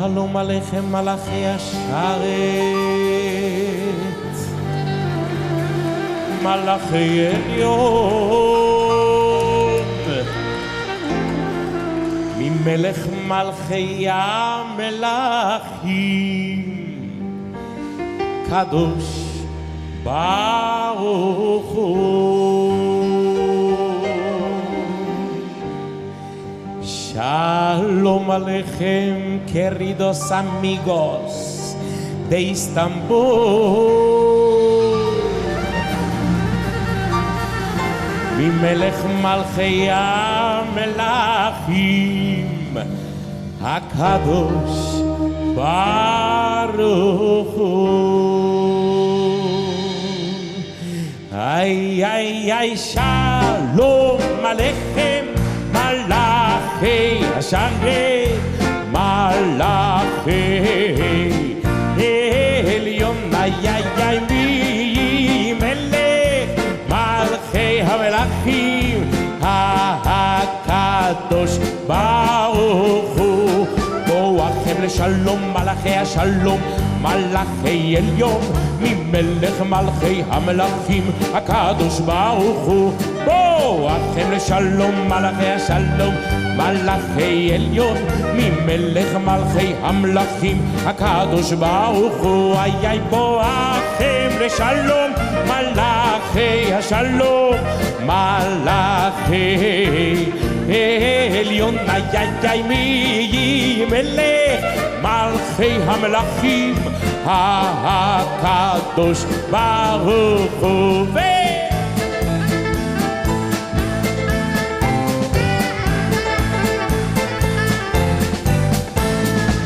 שלום עליכם מלאכי השרת, מלאכי עליון, ממלך מלכי המלכים, קדוש ברוך הוא. שלום עליכם queridos amigos de Istanbul, ממלך מלכי המלכים, הקדוש ברוך הוא. איי איי איי שלום עליכם מלאכי השרת, מלאכי עליון, איי איי איי מי מלך מלכי המלכים, הקדוש ברוך הוא. בואכם לשלום מלאכי השלום, מלאכי עליון, ממלך מלכי המלכים, הקדוש ברוך הוא. בואכם לשלום מלאכי השלום, מלאכי עליון, ממלך מלכי המלכים, הקדוש ברוך הוא. איי איי בואכם לשלום מלאכי השלום, מלאכי עליון, איי איי איי מי מלך מלכי המלכים, הקדוש ברוך הוא.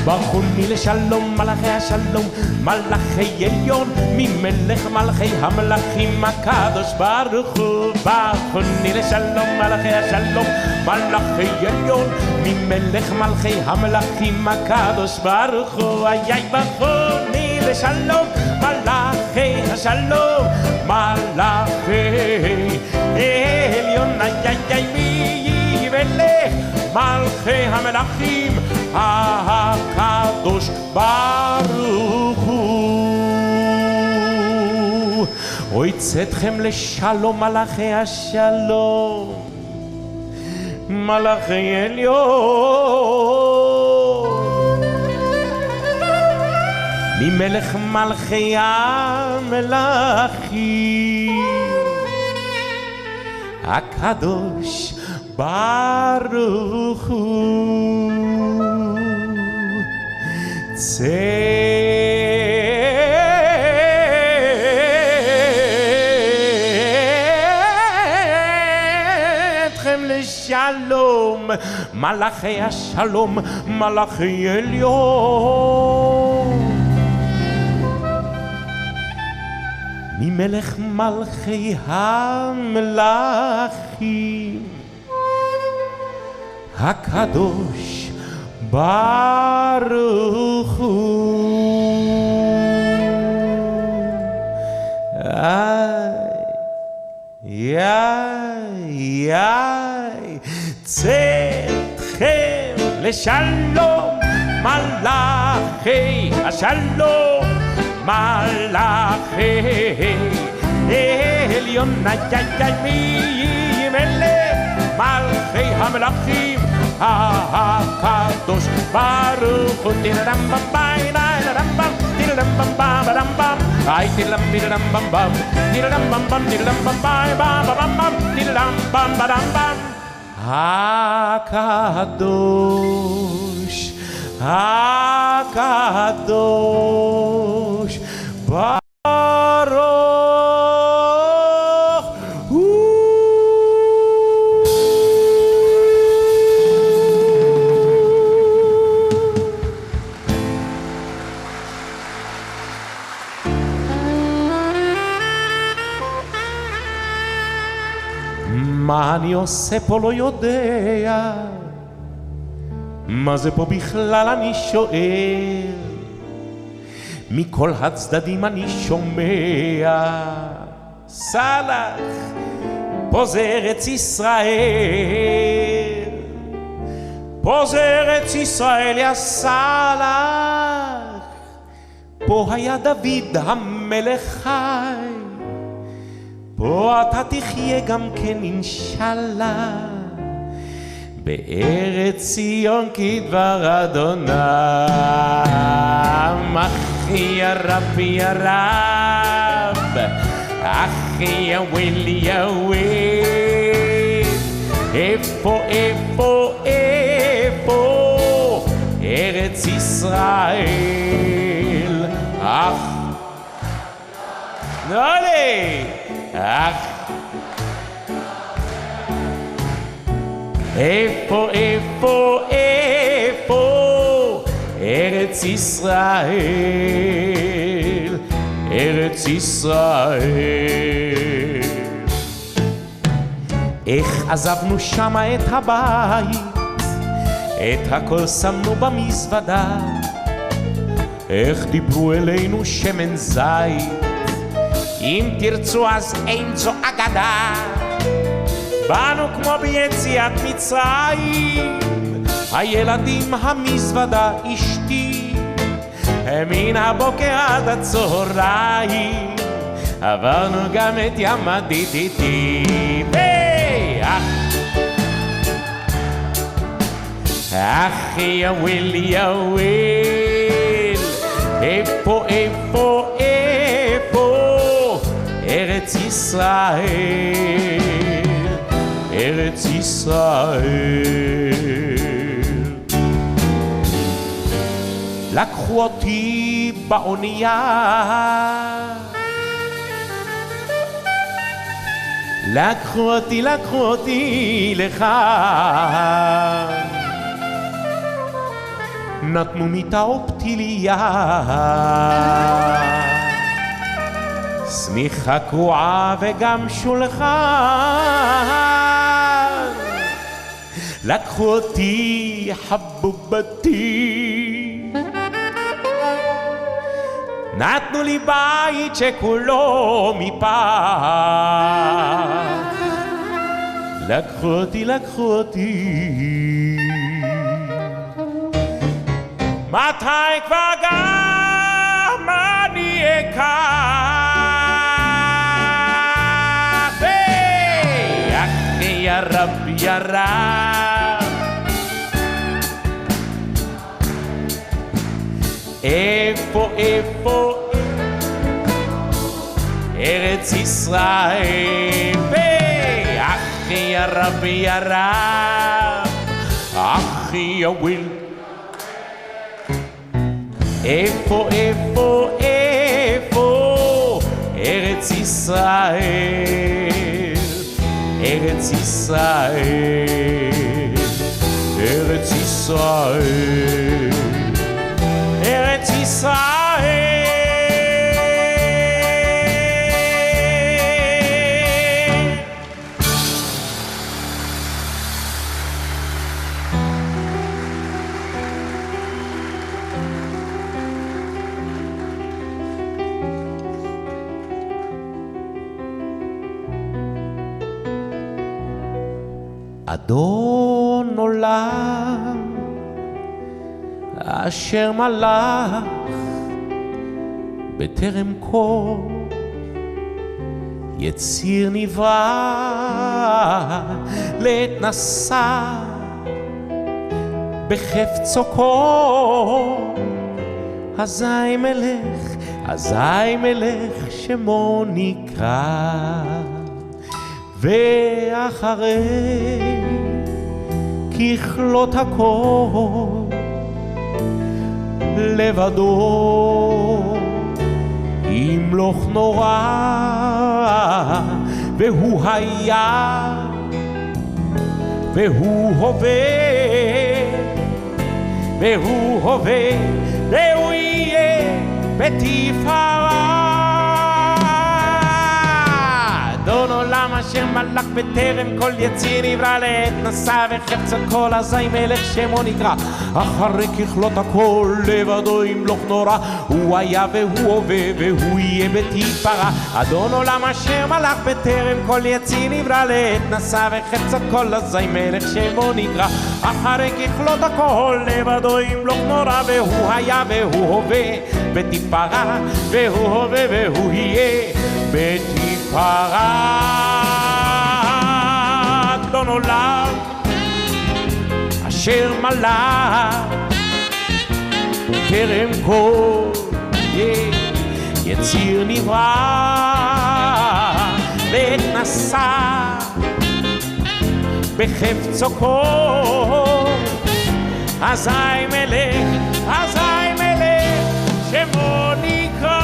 ברכוני לשלום מלאכי השלום, מלאכי עליון, ממלך מלכי המלכים, הקדוש ברוך הוא. ברכוני לשלום מלאכי השלום, מלאכי עליון, ממלך מלכי המלכים, הקדוש ברוך הוא. איי איי ברכוני לשלום מלאכי השלום, מלאכי עליון, איי איי איי מי מלך מלכי המלכים, הקדוש ברוך הוא. אוי צאתכם לשלום מלאכי השלום, מלאכי עליון, ממלך מלכי המלכים, הקדוש ברוך הוא. צאתכם לשלום מלאכי השלום, מלאכי עליון, ממלך מלכי המלכים, הקדוש ברוך הוא. איי איי איי צאתכם לשלום מלאכי השלום, מלאכי עליון, איי איי איי מי מלך מלכי המלכים, הקדוש ברוך הוא. טירדם במביי טירדם בם, טירדם במבם בדם בם, איי טירדם טירדם במבם, טירדם במבם, טירדם במביי בם בם בם, טירדם בם בדם בם. הקדוש, הקדוש ברוך הוא. מה אני עושה פה לא יודע, מה זה פה בכלל אני שואל, מכל הצדדים אני שומע, סלח, פה זה ארץ ישראל, פה זה ארץ ישראל יא סלאח, פה היה דוד המלך חי, פה אתה תחיה גם כן אינשאללה, בארץ ציון כדבר אדוני. אחי יא רבי יא רב, אחי יא ווילי יא וויל, איפה איפה איפה ארץ ישראל. אך נולי אך איפה איפה איפה ארץ ישראל, ארץ ישראל. איך עזבנו שמה את הבית, את הכל שמנו במזוודה, איך דיברו אלינו שמן זית, אם תרצו אז אין זו אגדה, באנו כמו ביציאת מצרים, הילדים המזוודה אשתי, מן הבוקר עד הצהריים, עברנו גם את ים הדידידים. אחי יא וויל יא וויל, איפה איפה איפה ארץ ישראל, ארץ ישראל. לקחו אותי באונייה, לקחו אותי לך, נתנו מיטה אופטיליה, סמיכה קרועה וגם שולחן, לקחו אותי חבובתי, נתנו לי בית שכולו מפח, לקחו אותי מתי כבר גם אני אקח. אחי יא רב יא רב, איפה איפה ארץ ישראל. אחי יא רב יא רב, אחי יא וויל, איפה איפה איפה ארץ ישראל, ארץ ישראל, ארץ ישראל, ארץ ישראל. אדון עולם אשר מלך בטרם כל יציר נברא להתנסה בחפצו כל, אזי מלך שמו נקרא, ואחרי ככלות הכל לבדו ימלוך נורא, והוא היה והוא הווה והוא יהיה בתפארה. אדון עולם אשר מלך בטרם כל יציר נברא לעת נשא וחפץ הכל אזי מלך שמו נקרא אחרי ככלות הכל לבדו ימלוך נורא הוא היה והוא הווה והוא יהיה בתפארה אדון עולם אשר מלך בטרם כל יציר נברא לעת נשא וחפץ הכל אזי מלך שמו נקרא אחרי ככלות הכל לבדו ימלוך נורא והוא היה והוא הווה בתפארה והוא הווה והוא יהיה בתפארה אדון עולם אשר מלך טרם כל יציר נברא ועת נשא בחפצו כל אזי מלך שמו נקרא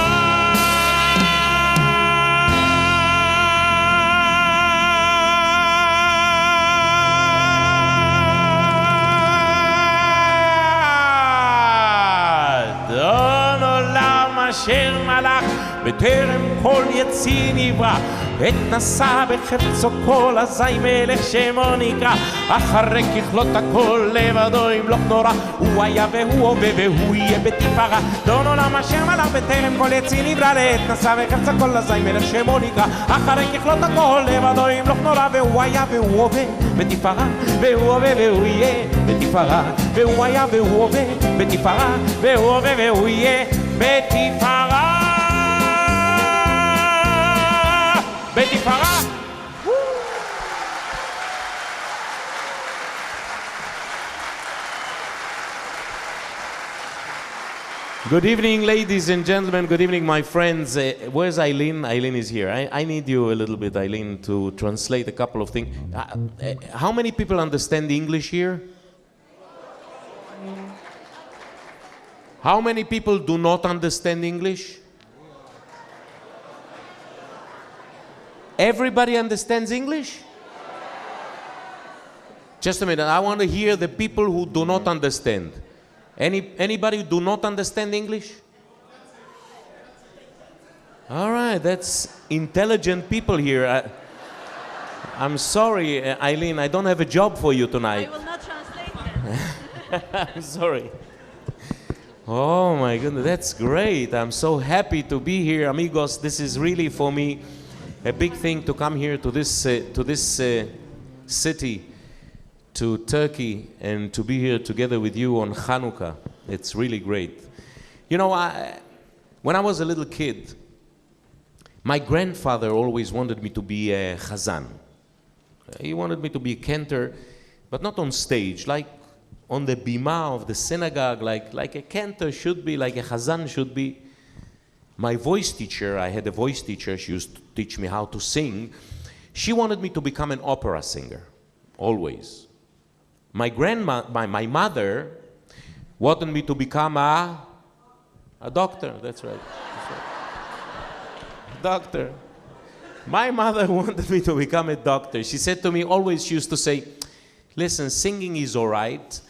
אדון עולם אשר מלך בטרם כל יציר נברא עת נשא בחפצו כל אזי מלך שמו נקרא אחרי ככלות הכל לבדו ימלוך נורא הוא היה והוא הווה והוא יהיה בתפארה אדון עולם אשר מלך בטרם כל יציר נברא לעת נשא בחפצו כל אזי מלך שמו נקרא אחרי ככלות הכל לבדו ימלוך נורא והוא היה והוא הווה בתפארה והוא הווה והוא יהיה בתפארה והוא היה והוא הווה בתפארה והוא הווה והוא יהיה בתפארה בתפארה. Good evening, ladies and gentlemen. Good evening, my friends. Where's Eileen? Eileen is here. I need you a little bit, Eileen, to translate a couple of things. How many people understand English here? How many people do not understand English? Everybody understands English? Just a minute. I want to hear the people who do not understand. Anybody who do not understand English? All right, that's intelligent people here. I'm sorry, Eileen, I don't have a job for you tonight. I will not translate. I'm sorry. Oh my goodness, that's great. I'm so happy to be here, amigos. This is really for me a big thing to come here to this city, to Turkey, and to be here together with you on Hanukkah. It's really great. You know, when I was a little kid, my grandfather always wanted me to be a chazan. He wanted me to be a cantor, but not on stage, like on the bima of the synagogue, like a cantor should be, like a chazan should be. My voice teacher, I had a voice teacher, she used to teach me how to sing. She wanted me to become an opera singer, always. My mother wanted me to become a doctor, that's right. Doctor. My mother wanted me to become a doctor. She said to me, always she used to say, listen, singing is all right,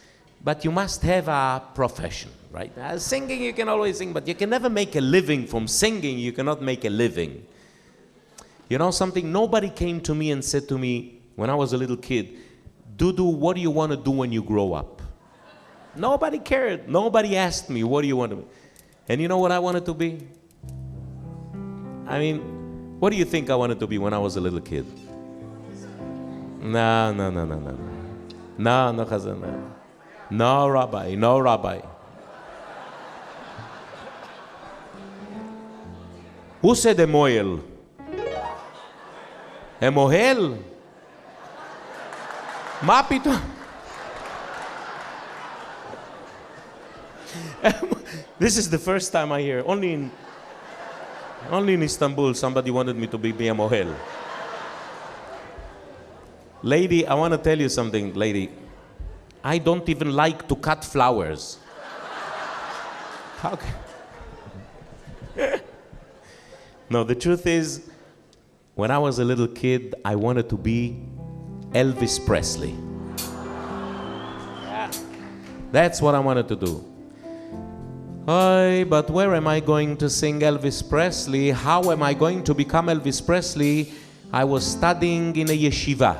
but you must have a profession, right? Singing, you can always sing, but you can never make a living from singing. You cannot make a living. You know something? Nobody came to me and said to me when I was a little kid, Dudu, what do you want to do when you grow up? Nobody cared. Nobody asked me, what do you want to be? And you know what I wanted to be? I mean, what do you think I wanted to be when I was a little kid? No, Chazan, no. No rabbi. Who said a moel? A mohel? מה פתאום? This is the first time I hear. Only in Istanbul somebody wanted me to be a mohel. Lady, I want to tell you something, lady. I don't even like to cut flowers. How can... No, the truth is, when I was a little kid, I wanted to be Elvis Presley. Yeah. That's what I wanted to do. But where am I going to sing Elvis Presley? How am I going to become Elvis Presley I was studying in a yeshiva.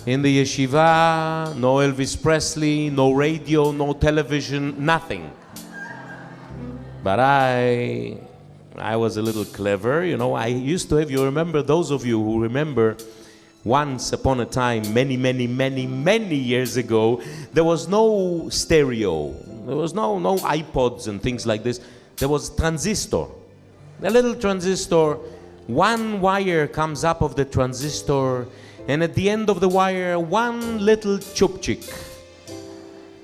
In the yeshiva, no Elvis Presley, no radio, no television, nothing. But I was a little clever, you know. I used to have, you remember, those of you who remember, once upon a time, many years ago, there was no stereo. There was no iPods and things like this. There was transistor. A little transistor. One wire comes up of the transistor, and at the end of the wire, one little chupchik.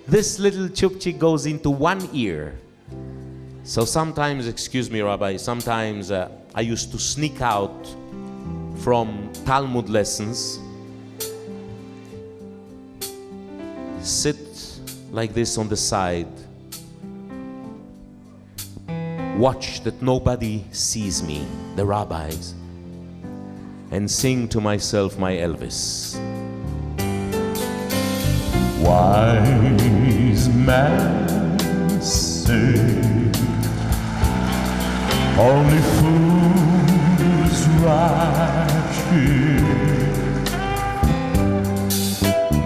This little chupchik goes into one ear. So sometimes, excuse me, Rabbi, sometimes I used to sneak out from Talmud lessons, sit like this on the side, watch that nobody sees me, the rabbis, and sing to myself my Elvis. Wise man say, only fools rush here,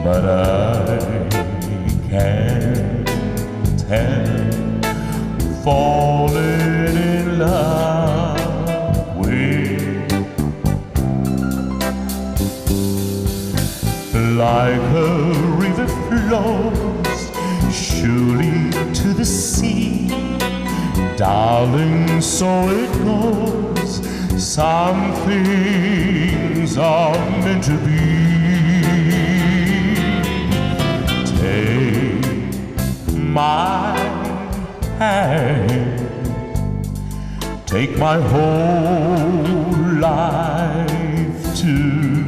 but I can't help falling in love with, like a river flows surely to the sea. Darling, so it goes. Some things are meant to be. Take my hand, take my whole life too,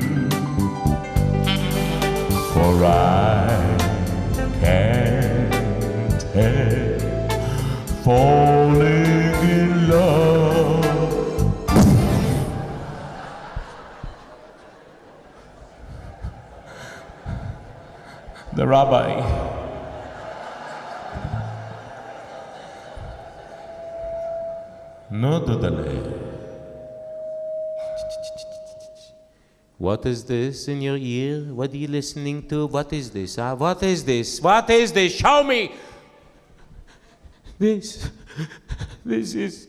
for I can't help falling in love. The rabbi. No, Dudale. What is this in your ear? What are you listening to? What is this? What is this? What is this? Show me! This is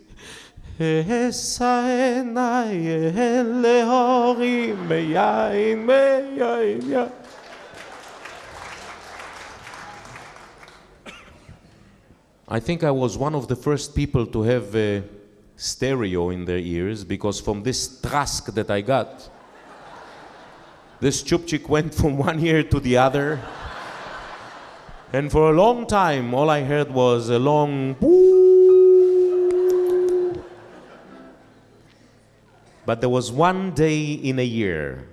I think I was one of the first people to have a stereo in their ears, because from this trask that I got, this chupchik went from one ear to the other. And for a long time, all I heard was a long boo. But there was one day in a year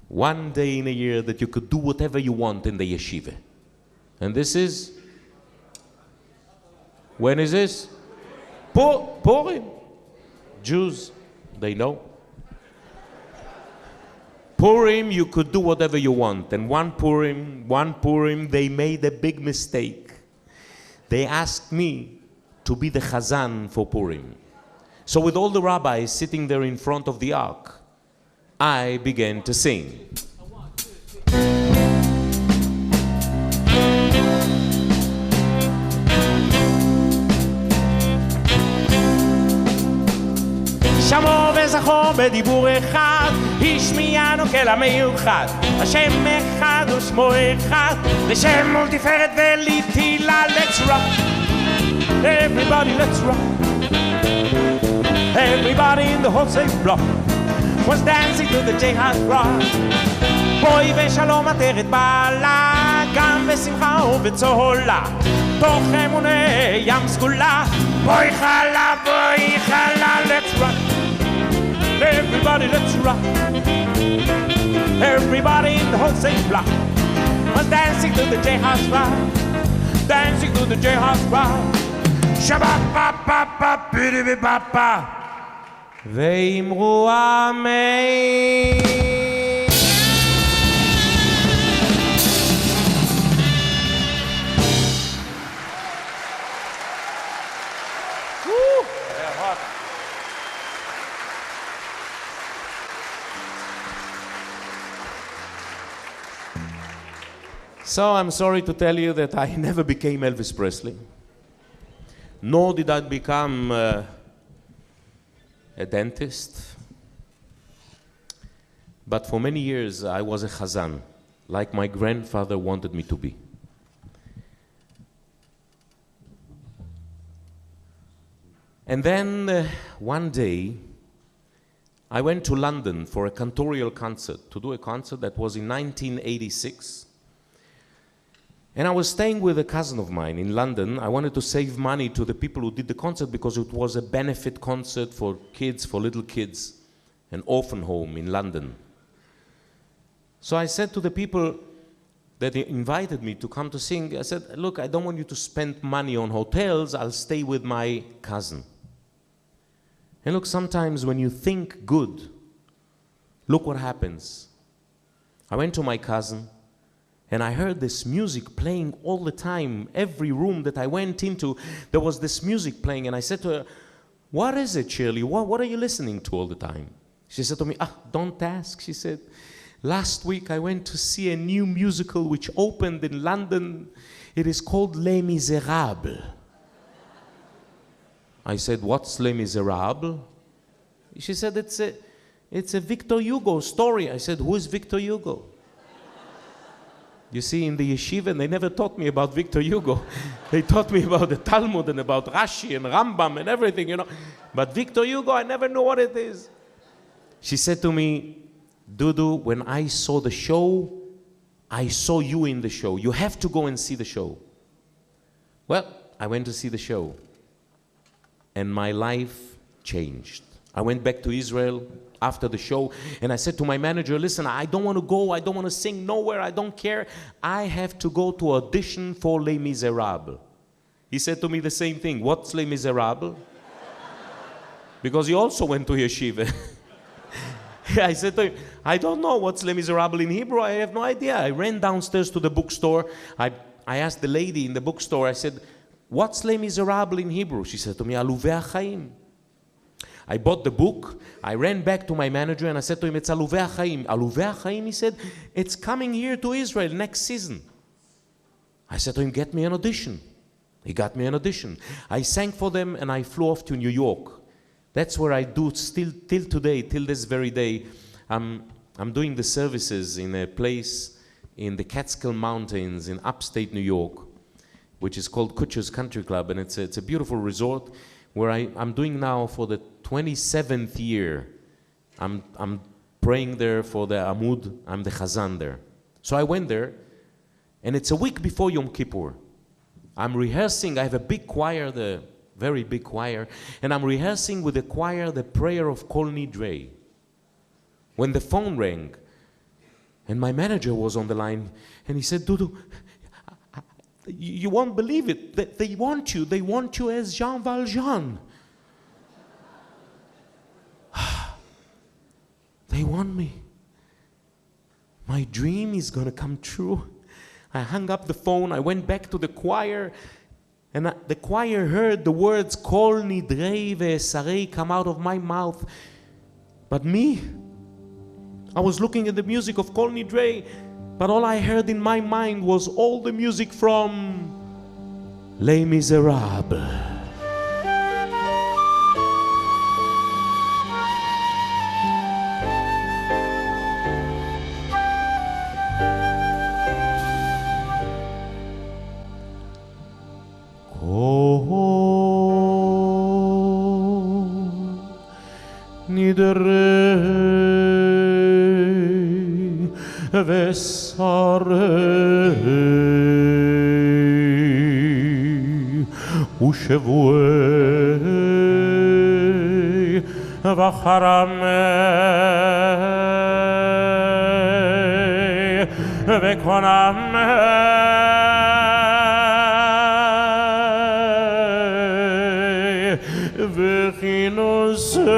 that you could do whatever you want in the yeshiva. And this is, when is this? Purim. Jews, they know. Purim, you could do whatever you want. And one Purim, they made a big mistake. They asked me to be the chazan for Purim. So with all the rabbis sitting there in front of the ark, I began to sing. שמעו וזכור בדיבור אחד, השמיענו כל המיוחד. השם אחד ושמו אחד, לשם ולתפארת ולתהילה. Let's rock, everybody let's rock. Everybody in the whole same block was dancing to the J-Hot rock. בואי ושלום עטרת בעלה, גם בשמחה ובצהולה, תוך אמוני ים סגולה. בואי חלה, let's rock. Everybody, let's rock. Everybody in the whole same block was dancing to the J-House rock, dancing to the J-House rock. Shabba-ba-ba-ba, bidi-bi-ba-ba. ואמרו אמן. So I'm sorry to tell you that I never became Elvis Presley, nor did I become a dentist. But for many years I was a chazan, like my grandfather wanted me to be. And then one day I went to London for a cantorial concert, to do a concert that was in 1986. And I was staying with a cousin of mine in London. I wanted to save money to the people who did the concert because it was a benefit concert for kids, for little kids, an orphan home in London. So I said to the people that invited me to come to sing, I said, look, I don't want you to spend money on hotels. I'll stay with my cousin. And look, sometimes when you think good, look what happens. I went to my cousin, and I heard this music playing all the time. Every room that I went into, there was this music playing. And I said to her, what is it, Shirley? What are you listening to all the time? She said to me, don't ask. She said, last week I went to see a new musical which opened in London. It is called Les Miserables. I said, what's Les Miserables? She said, it's a Victor Hugo story. I said, who is Victor Hugo? You see, in the yeshiva, they never taught me about Victor Hugo. They taught me about the Talmud and about Rashi and Rambam and everything, you know. But Victor Hugo, I never knew what it is. She said to me, Dudu, when I saw the show, I saw you in the show. You have to go and see the show. Well, I went to see the show. And my life changed. I went back to Israel after the show, and I said to my manager, listen, I don't want to go, I don't want to sing nowhere, I don't care. I have to go to audition for Les Miserables. He said to me the same thing, what's Les Miserables? Because he also went to yeshiva. I said to him, I don't know what's Les Miserables in Hebrew, I have no idea. I ran downstairs to the bookstore. I asked the lady in the bookstore, I said, what's Les Miserables in Hebrew? She said to me, Aluvei HaChaim. I bought the book, I ran back to my manager and I said to him, it's Aluvei HaChaim. Aluvei HaChaim, he said, it's coming here to Israel next season. I said to him, get me an audition. He got me an audition. I sang for them and I flew off to New York. That's where I do still till today, till this very day. I'm doing the services in a place in the Catskill Mountains in upstate New York, which is called Kutcher's Country Club, and it's a beautiful resort where I'm doing now for the 27th year. I'm praying there for the Amud. I'm the Chazan there. So I went there, and it's a week before Yom Kippur. I'm rehearsing. I have a big choir, the very big choir, and I'm rehearsing with the choir the prayer of Kol Nidrei. When the phone rang, and my manager was on the line, and he said, Dudu, you won't believe it. They want you as Jean Valjean. They want me. My dream is going to come true. I hung up the phone. I went back to the choir. And the choir heard the words, Kol Nidrei ve'esarei come out of my mouth. But me, I was looking at the music of Kol Nidrei, but all I heard in my mind was all the music from Les Miserables. Nidrei ve'sarei u'shevuei v'charamei v'konamei v'chinosei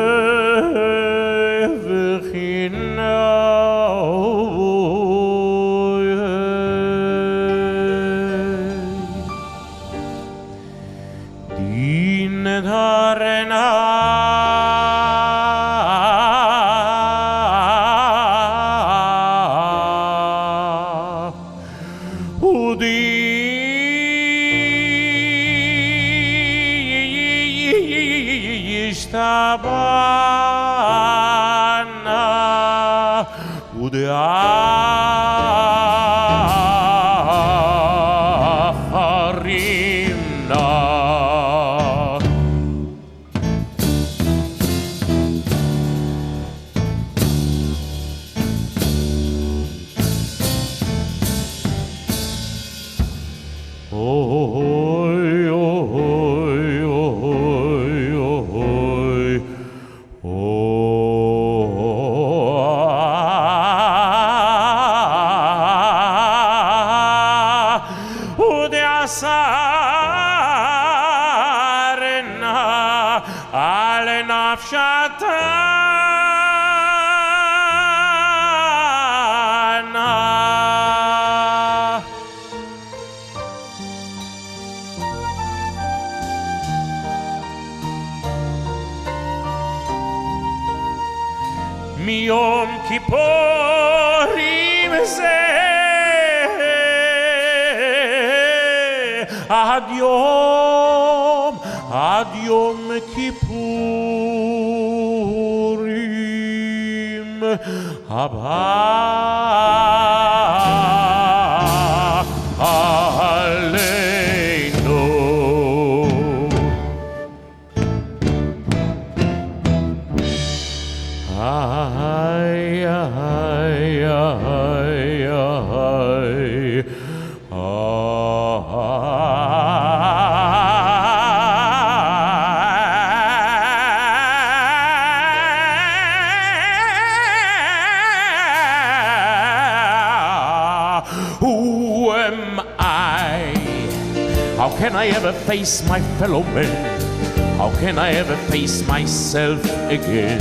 מיום כיפורים זה עד יום כיפורים הבא עלינו. Who am I? How can I ever face my fellow men? How can I ever face myself again?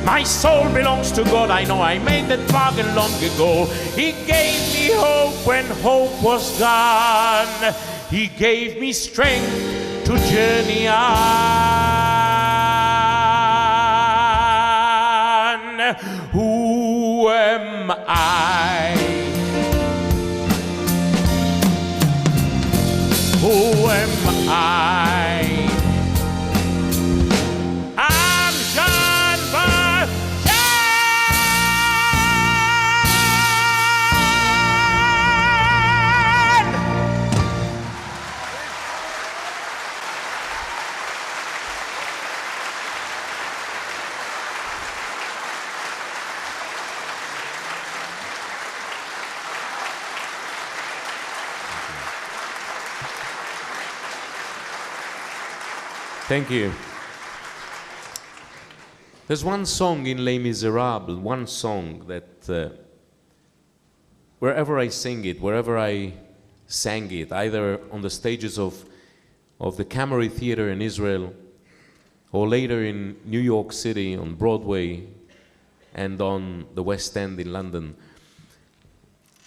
My soul belongs to God, I know I made that bargain long ago. He gave me hope when hope was gone. He gave me strength to journey on. Who am I? Who am I? I'm Jean Valjean. Thank you. There's one song in Les Miserables, one song that wherever I sing it, wherever I sang it, either on the stages of the Camry Theater in Israel, or later in New York City on Broadway and on the West End in London,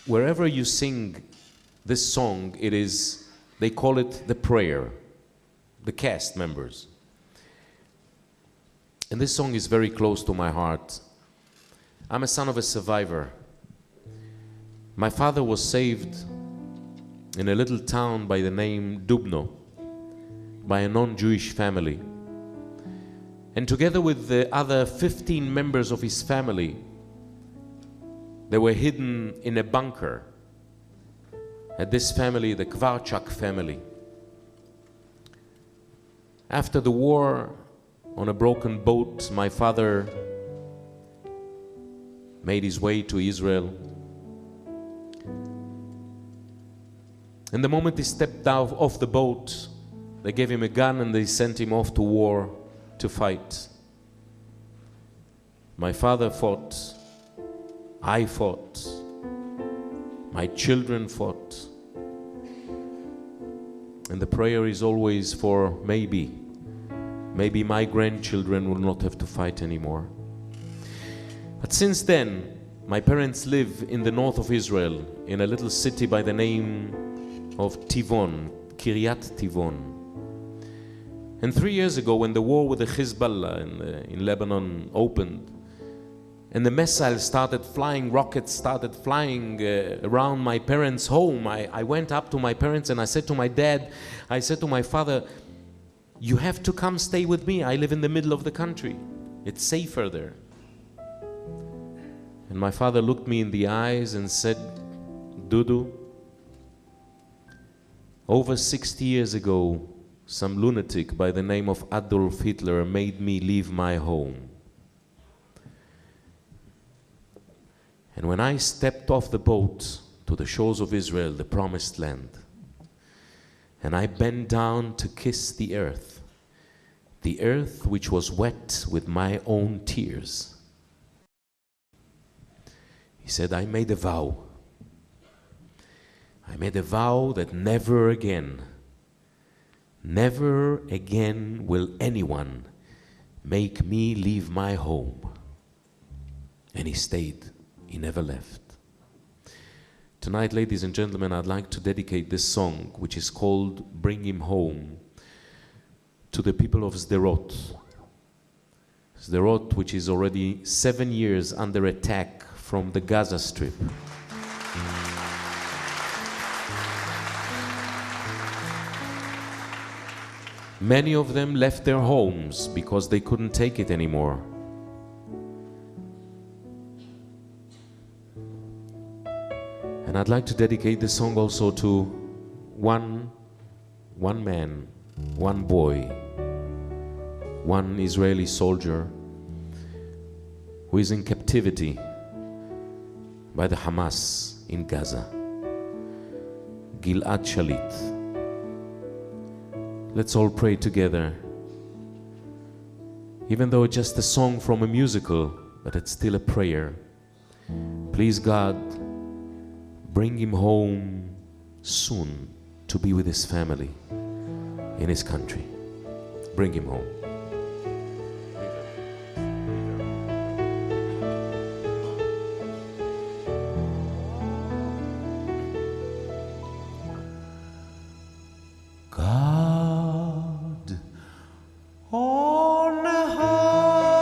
wherever you sing this song, it is, they call it the prayer, the cast members. And this song is very close to my heart. I'm a son of a survivor. My father was saved in a little town by the name Dubno, by a non-Jewish family. And together with the other 15 members of his family, they were hidden in a bunker at this family, the Kvarchak family. After the war, on a broken boat, my father made his way to Israel. And the moment he stepped out off the boat, they gave him a gun and they sent him off to war to fight. My father fought, I fought, my children fought. And the prayer is always for maybe my grandchildren will not have to fight anymore. But since then, my parents live in the north of Israel, in a little city by the name of Tivon, Kiryat Tivon. And 3 years ago, when the war with the Hezbollah in Lebanon opened, and the missiles started flying, rockets started flying around my parents' home, I went up to my parents and I said to my dad, I said to my father, you have to come stay with me. I live in the middle of the country. It's safer there. And my father looked me in the eyes and said, Dudu, over 60 years ago, some lunatic by the name of Adolf Hitler made me leave my home. And when I stepped off the boat to the shores of Israel, the promised land, and I bent down to kiss the earth which was wet with my own tears, he said, I made a vow. I made a vow that never again will anyone make me leave my home. And he stayed. He never left. Tonight, ladies and gentlemen, I'd like to dedicate this song, which is called Bring Him Home, to the people of Sderot. Sderot, which is already 7 years under attack from the Gaza Strip. Many of them left their homes because they couldn't take it anymore. And I'd like to dedicate this song also to one man, one boy, one Israeli soldier who is in captivity by the Hamas in Gaza, Gilad Shalit. Let's all pray together. Even though it's just a song from a musical, but it's still a prayer. Please, God, bring him home soon to be with his family in his country. Bring him home. God on high,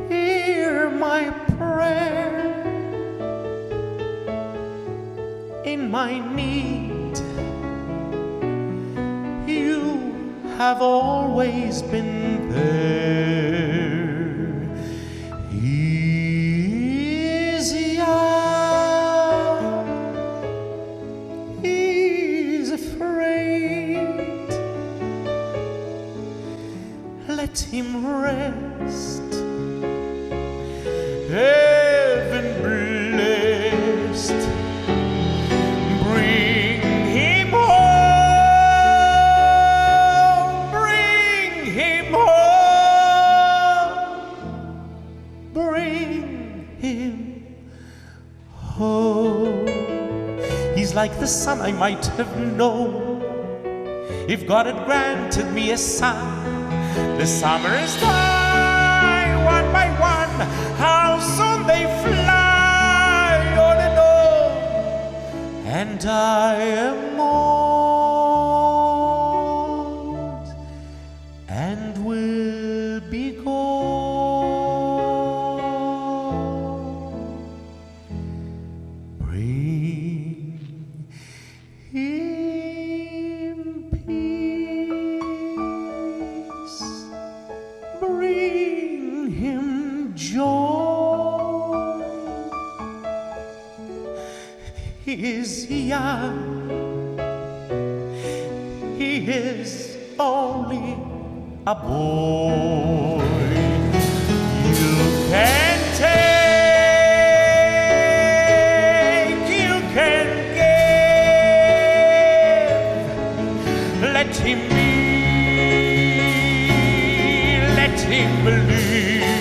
hear my prayer. In my need, you have always been there. He is young, he's afraid. Let him rest, heaven blessed. Bring him home, bring him home, bring him home. He's like the son I might have known if God had granted me a son. The summers die one by one, how soon they fly on and on, and I am old and will be gone. Bring him peace, bring him joy. He is young, he is only a boy. You can take, you can give. Let him be, let him believe.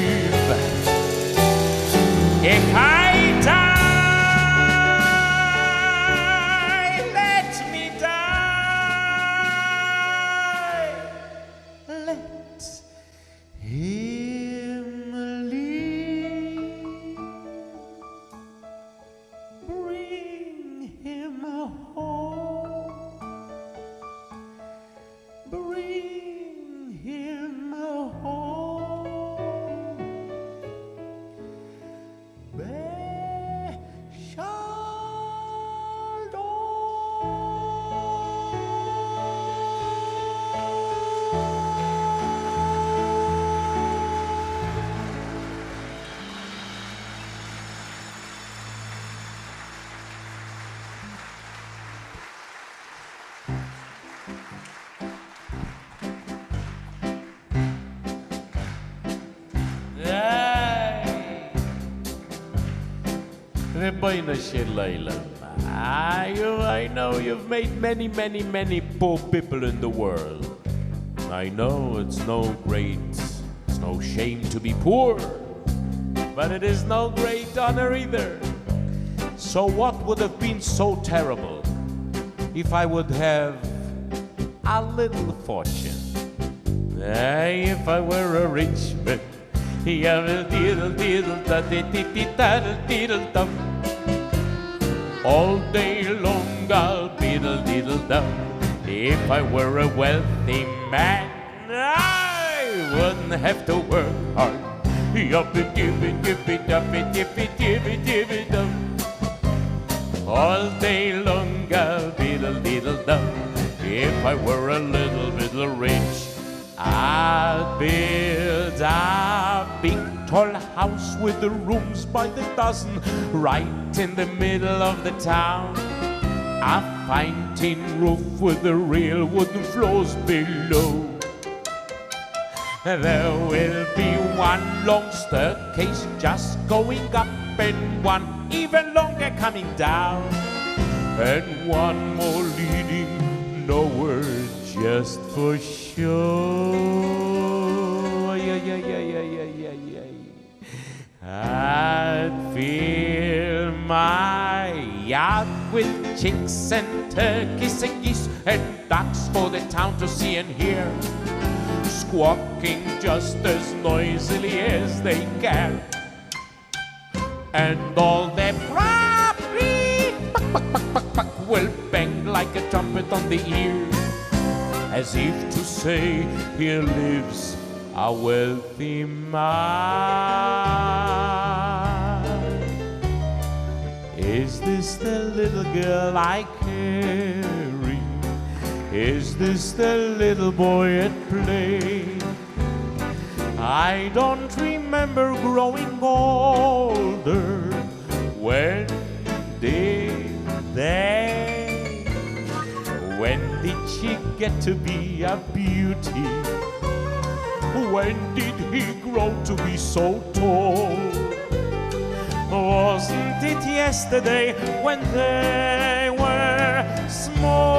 If I die, let me die. Let him live. Bring him home. Bring him home. Reboina Shelayla. I know you've made many poor people in the world. I know it's no shame to be poor, but it is no great honor either. So what would have been so terrible if I would have a little fortune? If I were a rich man, all day long I'll diddle-diddle-dum. If I were a wealthy man, I wouldn't have to work hard. Yuppie-dippy-dippy-dippy-dippy-dippy-dum. All day long I'll diddle-diddle-dum. If I were a little bit rich, I'd build a big tall house with the rooms by the dozen, right in the middle of the town. A fine tin roof with the real wooden floors below. There will be one long staircase just going up and one even longer coming down, and one more leading nowhere just for sure. I'd fill my yard with chicks and turkeys and geese and ducks for the town to see and hear, squawking just as noisily as they can. And all their property will bang like a trumpet on the ear, as if to say, here lives a wealthy man. Is this the little girl I carry? Is this the little boy at play? I don't remember growing older. When did they? When did she get to be a beauty? When did he grow to be so tall? Wasn't it yesterday when they were small?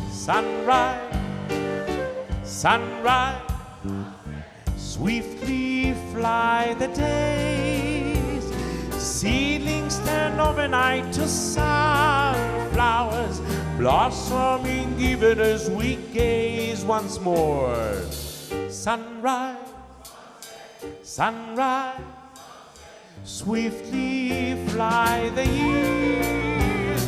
Sunrise, sunrise, swiftly fly the days. Seedlings turn overnight to sunflowers, blossoming even as we gaze once more. Sunrise, sunrise, swiftly fly the years,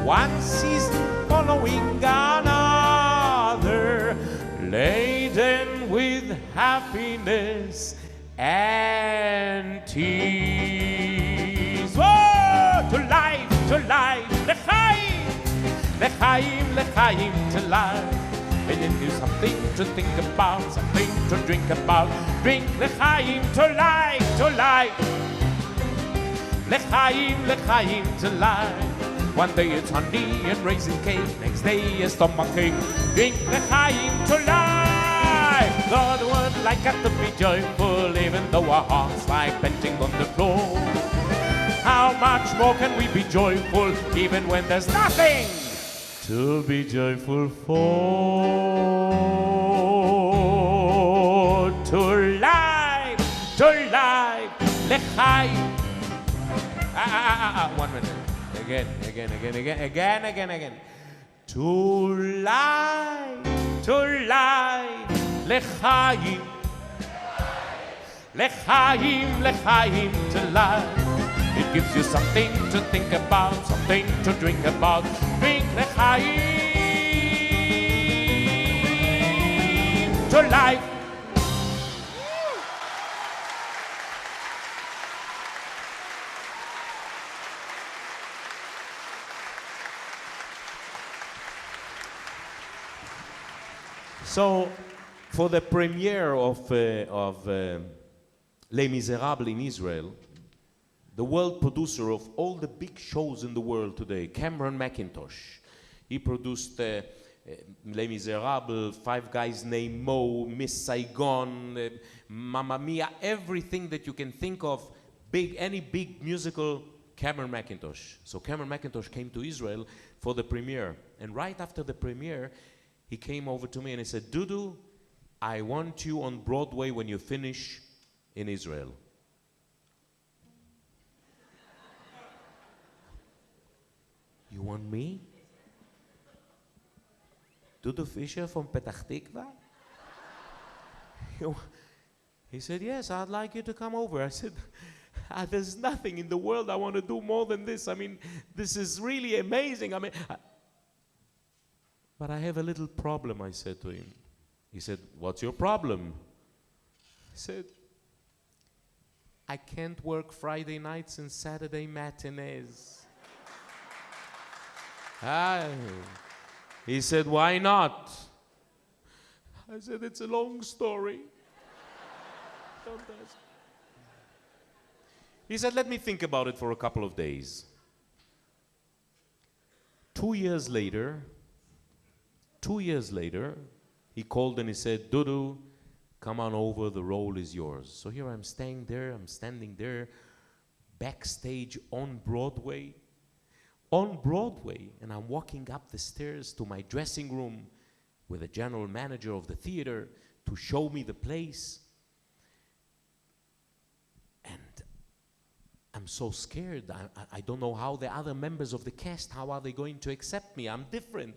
one season following another, laden with happiness and tears. Oh, to life, l'chaim, l'chaim, l'chaim, to life. And it is something to think about, something to drink about. Drink l'chaim, to life, to life. L'chaim, l'chaim, to life. One day it's honey and raisin cake, next day is stomach ache. Drink l'chaim, to life. God would like us to be joyful, even though our hearts lie bending on the floor. How much more can we be joyful, even when there's nothing to be joyful for? To life, l'chaim. 1 minute. Again. To life, l'chaim. L'chaim, l'chaim, to life. It gives you something to think about, something to drink about. Drink l'chaim, to life. So, for the premiere of Les Miserables in Israel, the world producer of all the big shows in the world today, Cameron McIntosh, he produced Les Miserables, Five Guys Named Moe, Miss Saigon, Mamma Mia, everything that you can think of, any big musical, Cameron Mackintosh. So Cameron Mackintosh came to Israel for the premiere. And right after the premiere, he came over to me and he said, Dudu, I want you on Broadway when you finish in Israel. You want me? Dudu Fisher from Petach Tikva? He said, yes, I'd like you to come over. I said, there's nothing in the world I want to do more than this. I mean, this is really amazing. But I have a little problem, I said to him. He said, what's your problem? I said, I can't work Friday nights and Saturday matinees. He said, why not? I said, it's a long story. Don't ask. He said, let me think about it for a couple of days. 2 years later, he called and he said, Dudu, come on over, the role is yours. So here I'm standing there, backstage on Broadway, and I'm walking up the stairs to my dressing room with the general manager of the theater to show me the place. And I'm so scared. I don't know how the other members of the cast, how are they going to accept me? I'm different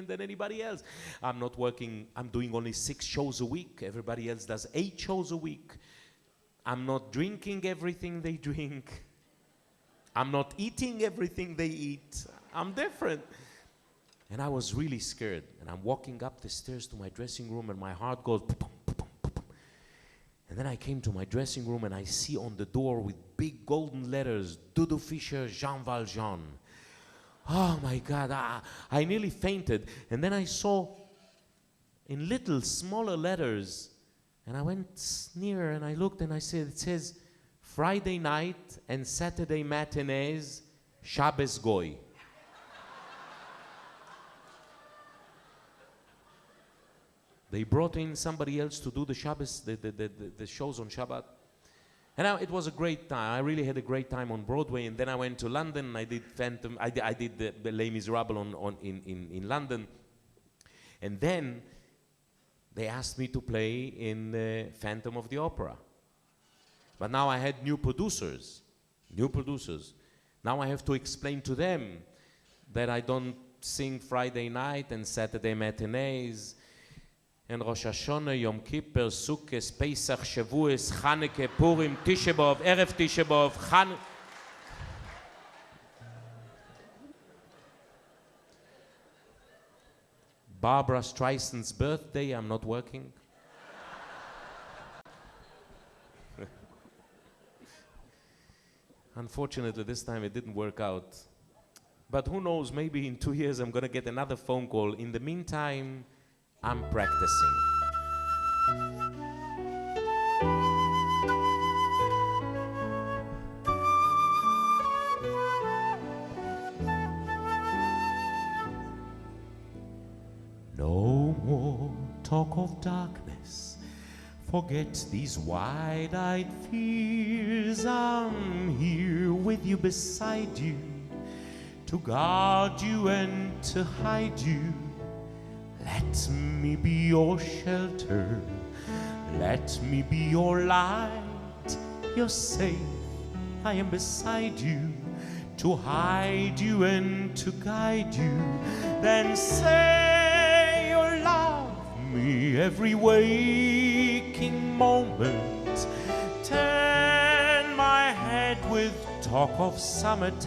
than anybody else. I'm not working, I'm doing only 6 shows a week. Everybody else does 8 shows a week. I'm not drinking everything they drink. I'm not eating everything they eat. I'm different. And I was really scared. And I'm walking up the stairs to my dressing room and my heart goes pum, pum, pum, pum. And then I came to my dressing room and I see on the door with big golden letters, Dudu Fisher, Jean Valjean. Oh my God, I nearly fainted. And then I saw in little smaller letters, and I went near and I looked and I said, it says, Friday night and Saturday matinees, Shabbos Goy. They brought in somebody else to do the Shabbos, the shows on Shabbat. And it was a great time. I really had a great time on Broadway. And then I went to London and I did Phantom. I did the Les Miserables in London. And then they asked me to play in Phantom of the Opera. But now I had new producers. Now I have to explain to them that I don't sing Friday night and Saturday matinees, and Rosh Hashanah, Yom Kippur, Sukkot, Pesach, Shavuos, Chanukah, Purim, Tisha B'Av, Erev Tisha B'Av, Chanukah. Barbara Streisand's birthday, I'm not working. Unfortunately, this time it didn't work out. But who knows, maybe in 2 years I'm going to get another phone call. In the meantime, I'm practicing. No more talk of darkness. Forget these wide-eyed fears. I'm here with you, beside you, to guard you and to hide you. Let me be your shelter. Let me be your light. You're safe. I am beside you, to hide you and to guide you. Then say you love me every waking moment. Turn my head with talk of summertime.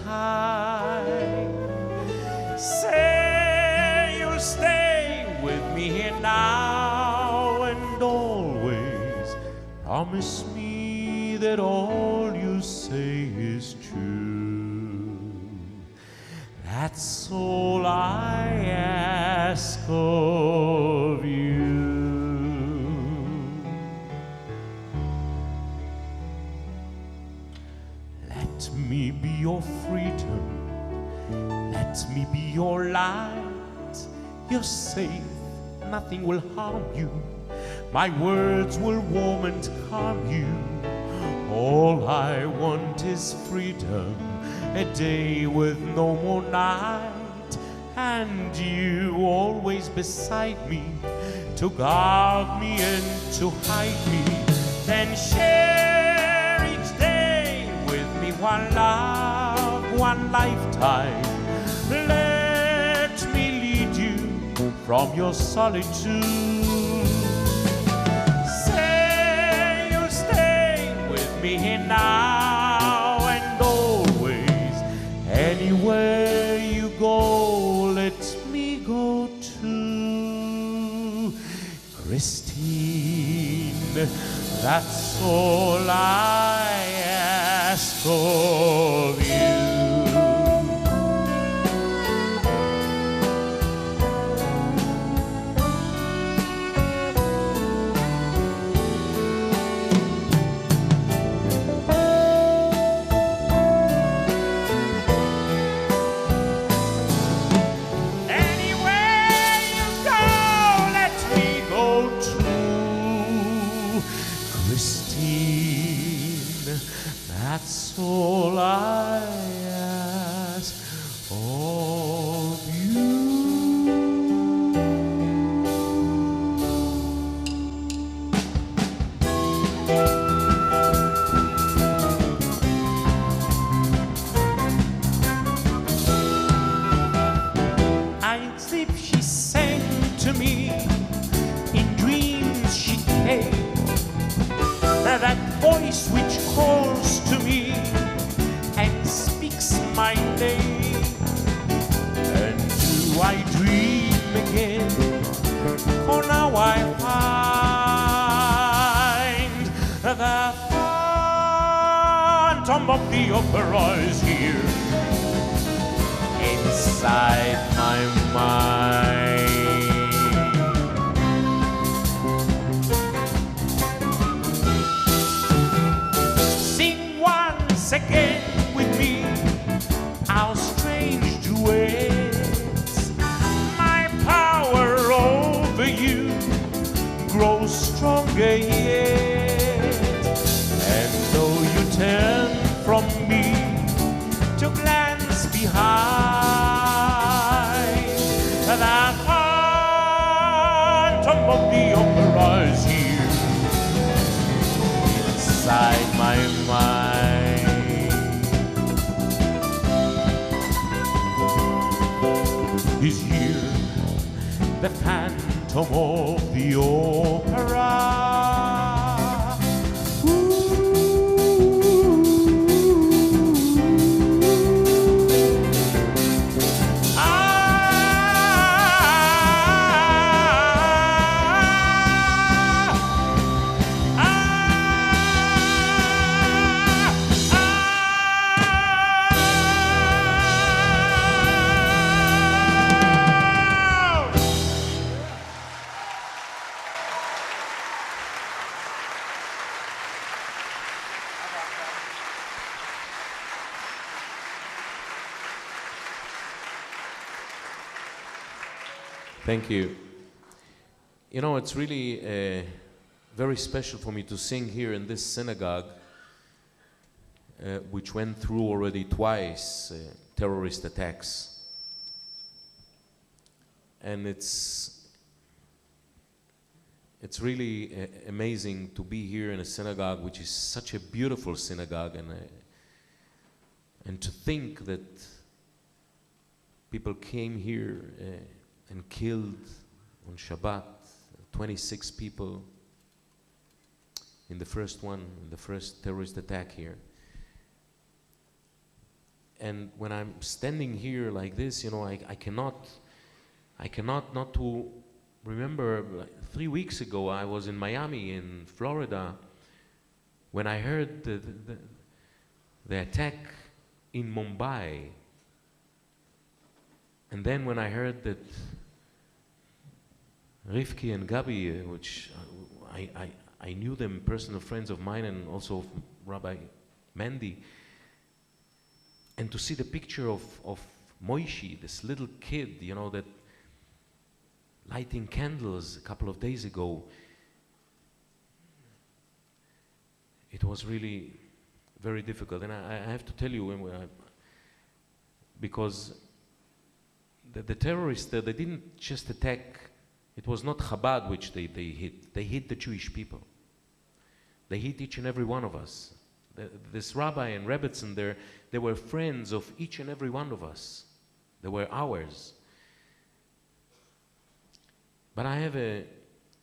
Say you'll stay with me here now and always. Promise me that all you say is true. That's all I ask of you. Let me be your freedom. Let me be your light. You're safe, nothing will harm you. My words will warm and calm you. All I want is freedom, a day with no more night, and you always beside me, to guard me and to hide me. Then share each day with me, one love, one lifetime. Let me lead you from your solitude. Say you'll stay with me here now and always. Anywhere you go, let me go too. Christine, that's all I ask of you. That's all I ask of you. I sleep, she sang to me. In dreams she came. That voice which calls to me and speaks my name. And do I dream again? For now I find the phantom of the opera is here inside my mind. Again with me, our strange duets. My power over you grows stronger yet. And though you turn from me to glance behind, that phantom of the opera is here inside my mind. Is here the phantom of the opera. Thank you. You know, it's really very special for me to sing here in this synagogue, which went through already twice terrorist attacks. And it's really amazing to be here in a synagogue, which is such a beautiful synagogue, and to think that people came here and killed on Shabbat 26 people in the first terrorist attack here. And when I'm standing here like this, you know, I cannot not to remember. Like 3 weeks ago, I was in Miami, in Florida, when I heard the attack in Mumbai. And then when I heard that Rivki and Gabi, which I knew them, personal friends of mine, and also of Rabbi Mandy, and to see the picture of Moishi, this little kid, you know, that lighting candles a couple of days ago. It was really very difficult, and I have to tell you, because the terrorists, they didn't just attack. It was not Chabad which they hit. They hit the Jewish people. They hit each and every one of us. This rabbi and Rebbetzin, they were friends of each and every one of us. They were ours. But I have a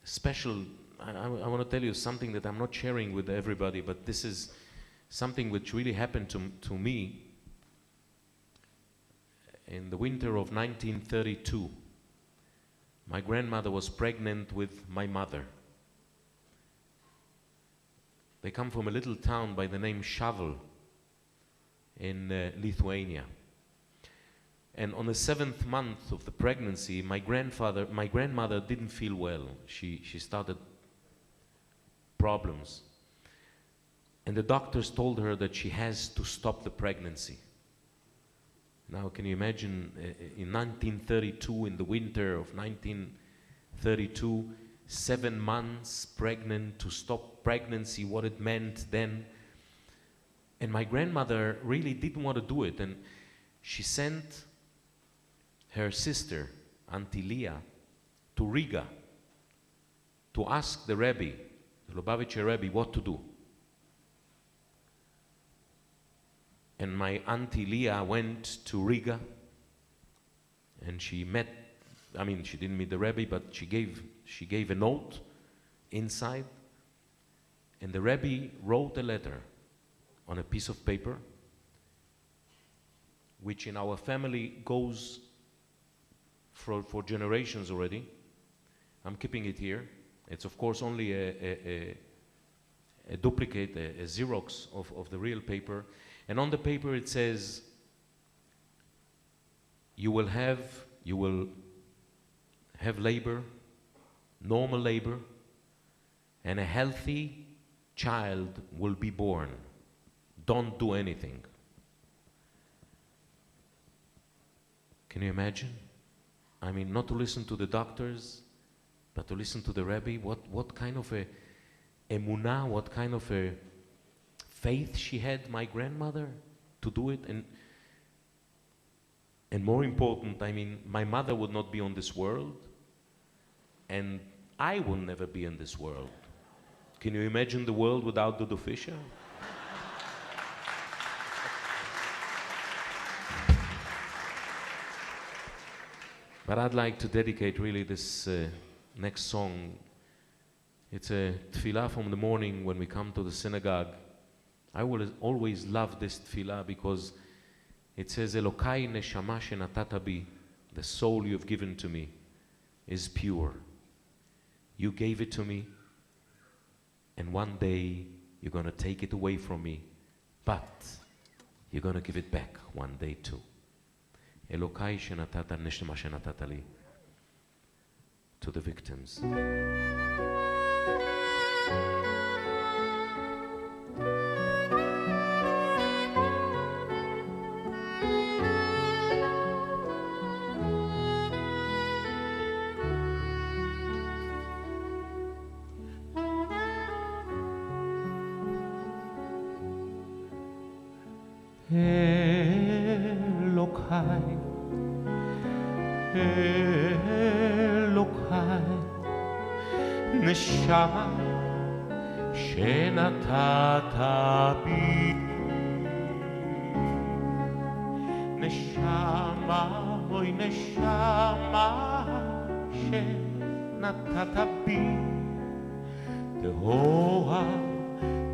special, I want to tell you something that I'm not sharing with everybody, but this is something which really happened to me in the winter of 1932. My grandmother was pregnant with my mother. They come from a little town by the name Shavel in Lithuania. And on the 7th month of the pregnancy, my grandmother didn't feel well. She started problems. And the doctors told her that she has to stop the pregnancy. Now, can you imagine in 1932, in the winter of 1932, 7 months pregnant, to stop pregnancy, what it meant then. And my grandmother really didn't want to do it. And she sent her sister, Auntie Leah, to Riga to ask the Rebbe, the Lubavitcher Rebbe, what to do. And my Auntie Leah went to Riga, and she met, she didn't meet the Rebbe, but she gave a note inside, and the Rebbe wrote a letter on a piece of paper, which in our family goes for generations already. I'm keeping it here. It's of course only a duplicate, a Xerox of the real paper. And on the paper it says, you will have labor, normal labor, and a healthy child will be born. Don't do anything. Can you imagine? Not to listen to the doctors, but to listen to the Rebbe. What kind of a emunah, what kind of a faith she had, my grandmother, to do it. And more important, my mother would not be on this world, and I will never be in this world. Can you imagine the world without Dudu Fisher? But I'd like to dedicate really this next song. It's a tefillah from the morning when we come to the synagogue. I will always love this tefillah because it says, Elokai neshama shenatata bi, the soul you have given to me is pure. You gave it to me, and one day you're going to take it away from me, but you're going to give it back one day too. Elokai shenatata neshama shenatata li, to the victims. Elokai, Elokai, neshama shenatata bi, neshama, oy neshama shenatata bi, tehoa,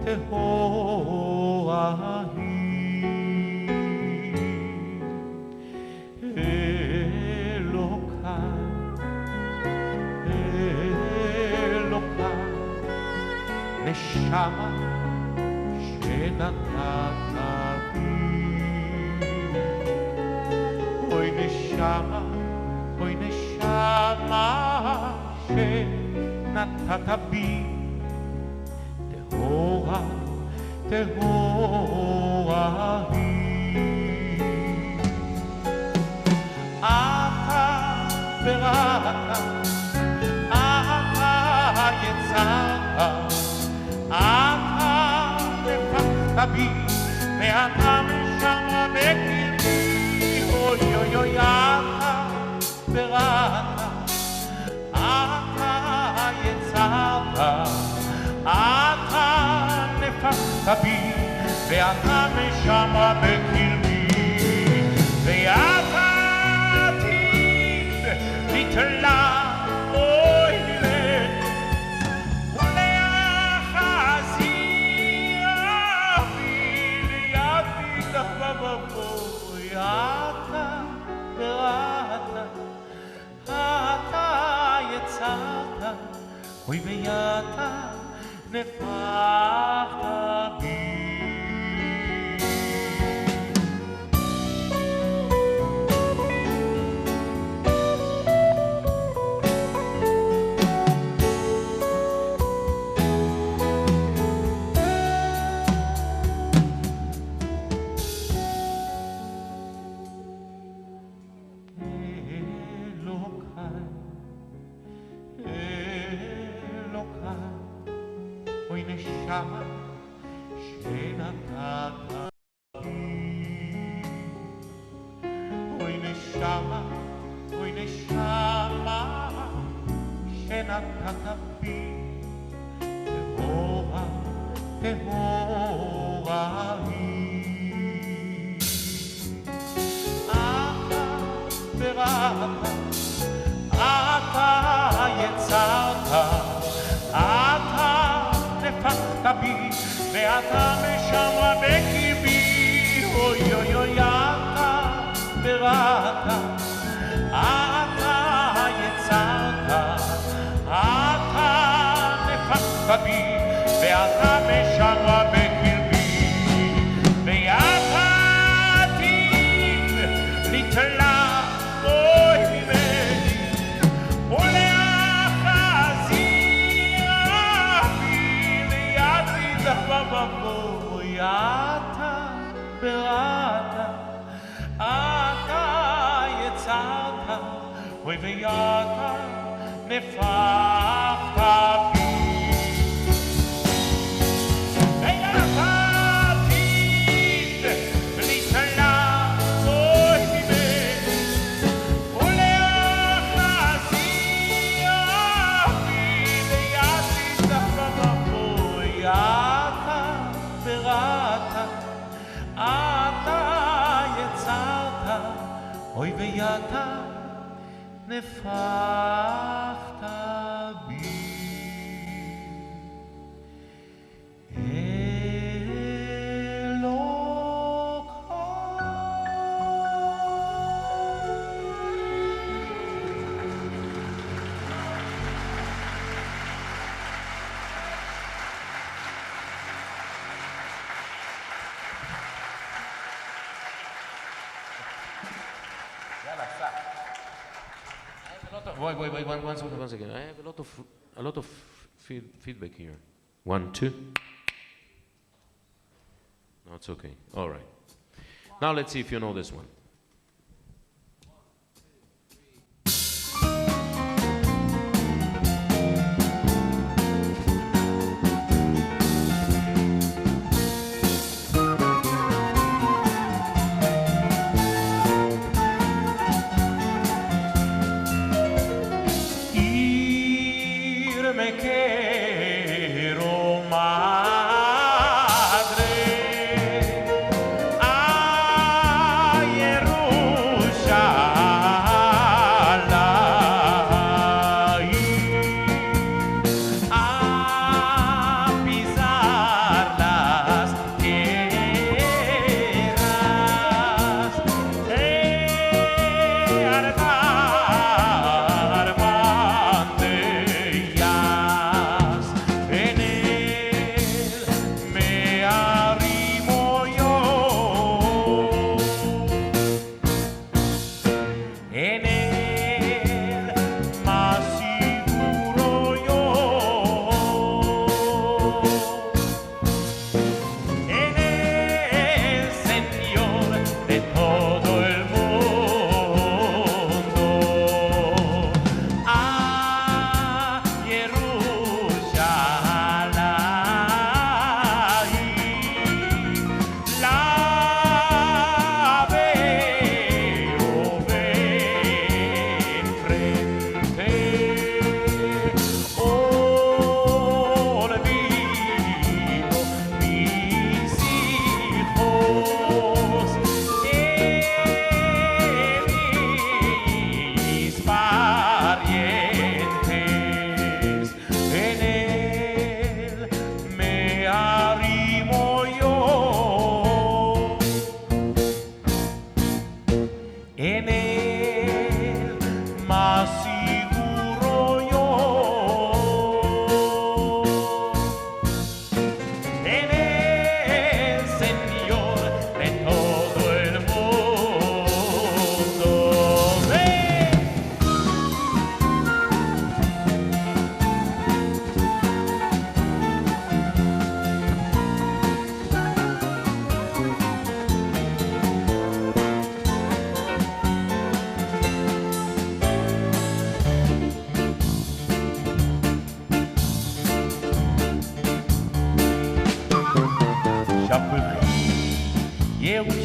tehoa hi. Neshama shenatata bi, oy neshama shenatata bi, tehoa, tehoa hi. Ata verata בי, ואתה משמה בקרבי, ואת עתיד נתלה אוי ממני, ולאחזי אבי לידי דבבבוי, אתה ואתה, אתה יצרת, אוי ואתה נפחת בי. נשמה שנתת בי, אוי נשמה, אוי נשמה שנתת בי, טהורה, טהורה היא. אתה בראת, אתה יצרת, אתה נפחת בי, ואתה משמה בקרבי, אוי אוי אוי, אתה בראת, אתה יצרת, אתה נפחת בי, ואתה משמה בקרבי, ואתה עתיד נתלה אוי ממני, בבוי, אתה בראת, אתה יצרת, אוי ואתה נפחת בי, ואתה עתיד נתלה אוי ממני, ולאחזי אבי לידי דבבבוי, אתה יצרת, אוי ואתה נפחת בי. Wait, one second. I have a lot of feedback here. 1, 2. No, it's okay. All right. Now let's see if you know this one. Ayer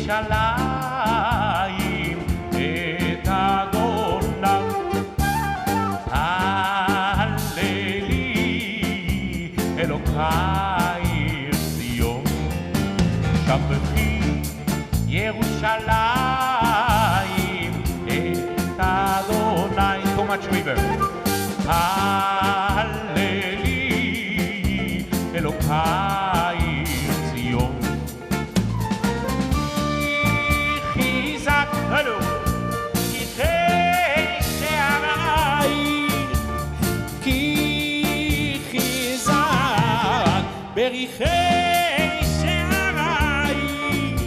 ירושלים את אדונה הללי אלוקי ציון שבחי ירושלים את אדוני too much reverb הללי אלוקי ציון חיזק לנו כתרי שערייך כי חיזק בריחי שערייך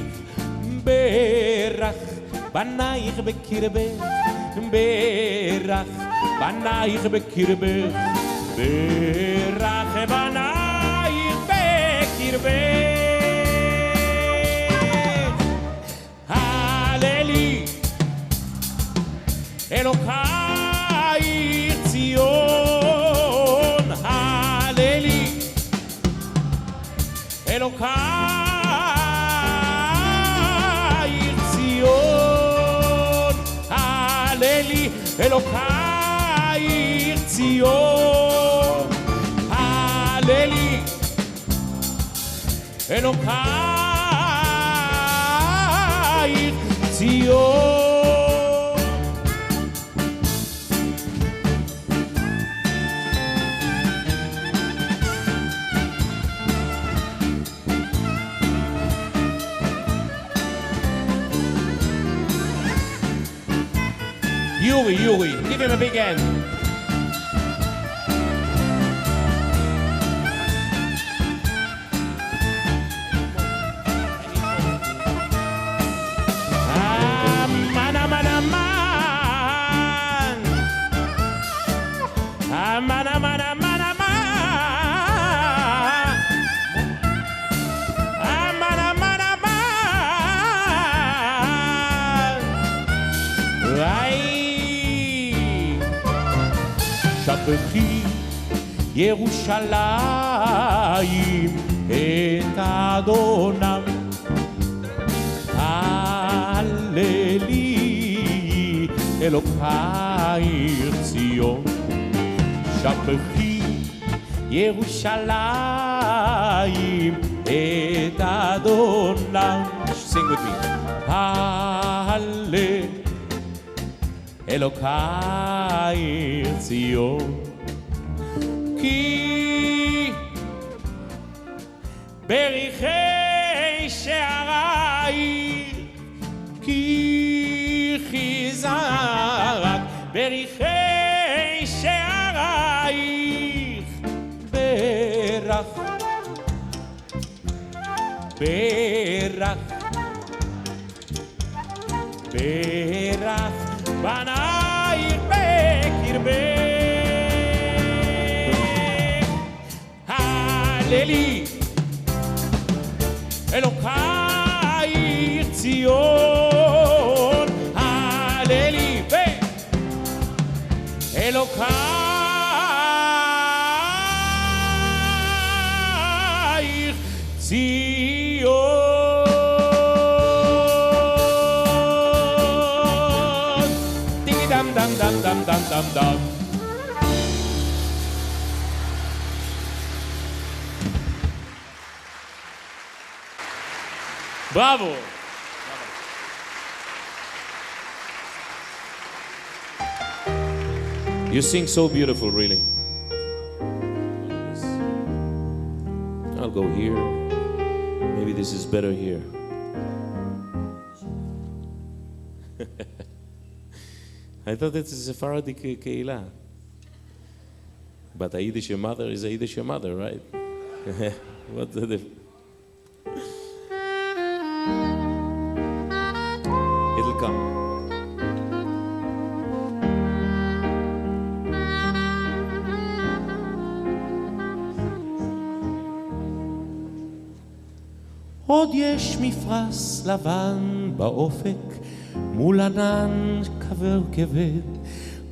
ברך בנייך בקרבך ברך בנייך בקרבך ברך בנייך בקרבך הללי אלוקייך ציון הללי אלוקייך ציון הללי אלוקייך ציון הללי אלוקייך ציון Yuri, give him a big hand. Man, man, man. Man, man, man, man. שבחי ירושלים את אדונה הללי אלוקייך ציון שבחי ירושלים את אדונה sing with me הללי אלוקייך ציון כי בריחי שערייך כי חיזק בריחי שערייך ברך ברך ברך בנייך בקרבך הללי אלוקייך ציון הללי אלוקייך ציון טיני דם דם דם דם דם דם דם Bravo! You sing so beautiful, really. I'll go here. Maybe this is better here. I thought it's a Sephardic Keilah. But a Yiddish mother is a Yiddish mother, right? What's the difference? It'll come. עוד יש מפרש לבן באופק מול ענן כבד כבד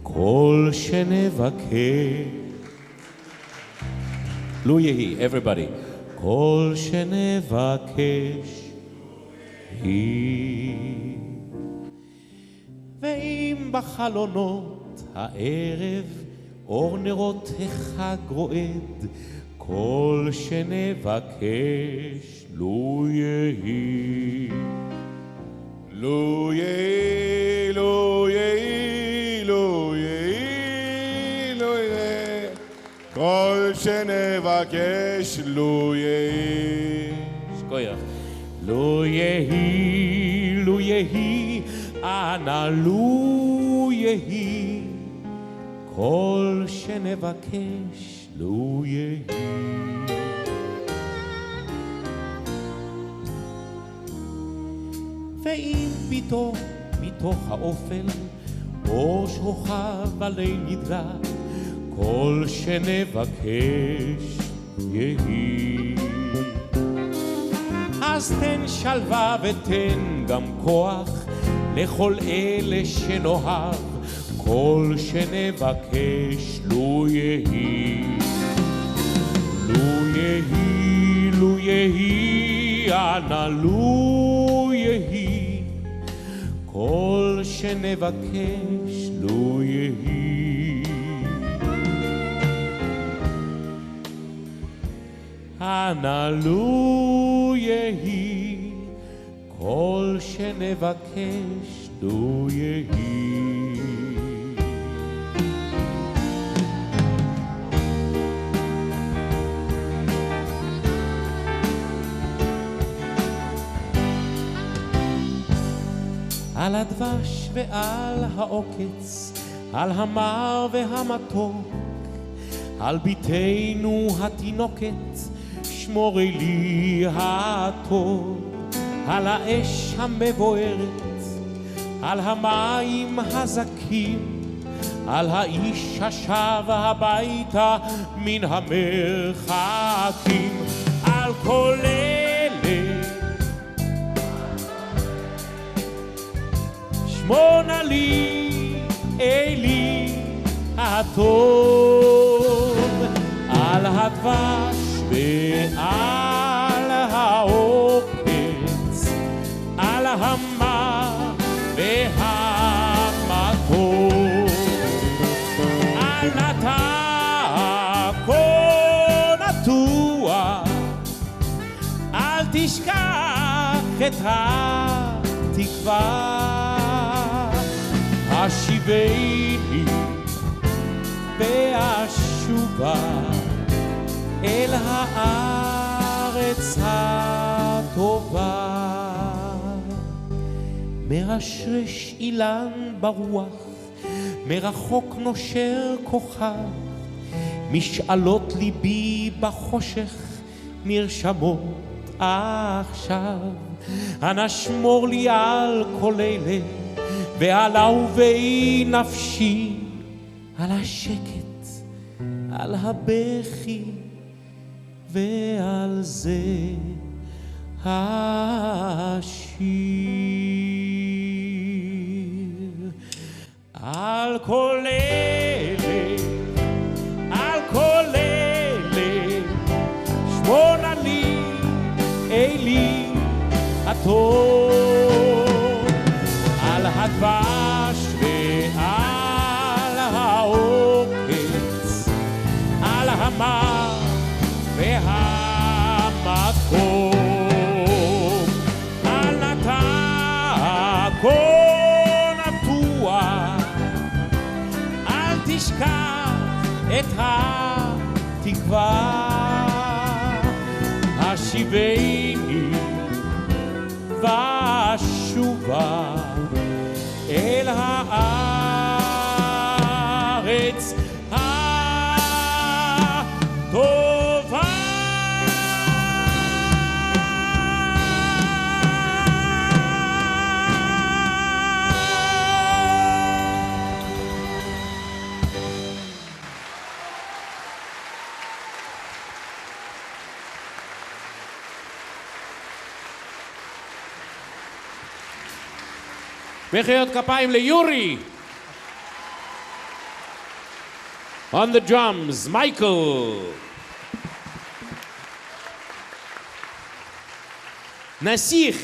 כל שנבקש לו יהי everybody כל שנבקש יהי. ואם בחלונות הערב אור נרות החג רועד, כל שנבקש לו יהי. לו יהי, לו יהי, לו יהי, לו יהי, כל שנבקש לו יהי. שכוייך. לו יהי, לו יהי, אנא לו יהי, כל שנבקש לו יהי. ואם פתאום מתוך האופל אור שוכב עלי נדלק, כל שנבקש יהי. אז תן שלווה ותן גם כוח לכל אלה שנאהב, כל שנבקש לו יהי. לו יהי, לו יהי, אנא לו יהי, כל שנבקש לו יהי. אנא לו יהי, כל שנבקש לו יהי. על הדבש ועל העוקץ, על המר והמתוק, על ביתנו התינוקת, שמורי לי הטוב. על האש המבוערת, על המים הזכים, על האיש השב הביתה מן המרחקים, על כל אלה שמונה לי אלי הטוב. על הדבש ועל העוקץ, על המר והמתוק, על נטע כה נטוע, אל תשכח את התקווה. השיבני ואשובה אל הארץ הטובה. מרשרש אילן ברוח, מרחוק נושר כוכב, משאלות ליבי בחושך נרשמות עכשיו. אנא שמור לי על כל אלה ועל אהובי נפשי, על השקט, על הבכי ועל זה השיר. על כל אלה, על כל אלה, שמונה לי אלי הטוב. על הדבש ועל העוקץ, על המר והמתוק, על נטע כה נטוע, אל תשכח את התקווה. השיבני ואשובה אל הארץ הטובה. מחיאות כפיים ליורי. On the drums, Michael. נסיך.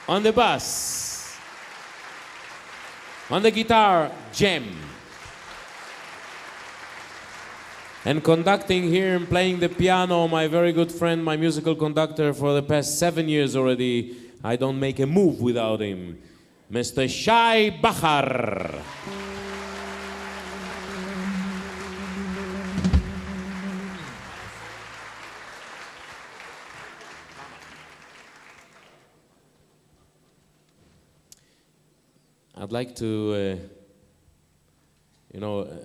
On the bass. On the guitar, Jem. And conducting here and playing the piano, my very good friend, my musical conductor for the past 7 years already. I don't make a move without him. Mr. Shai Bachar. I'd like to,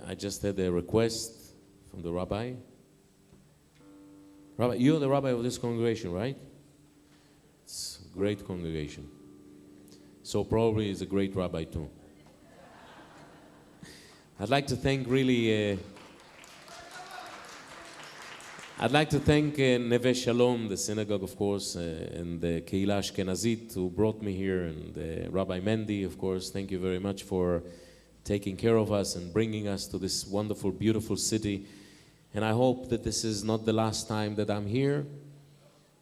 I just had a request from the rabbi. Rabbi, you're the rabbi of this congregation, right? It's a great congregation. So probably he's a great rabbi too. I'd like to thank Neve Shalom, the synagogue, of course, and the Kehila Ashkenazit who brought me here, and Rabbi Mendy, of course. Thank you very much for taking care of us and bringing us to this wonderful, beautiful city. And I hope that this is not the last time that I'm here,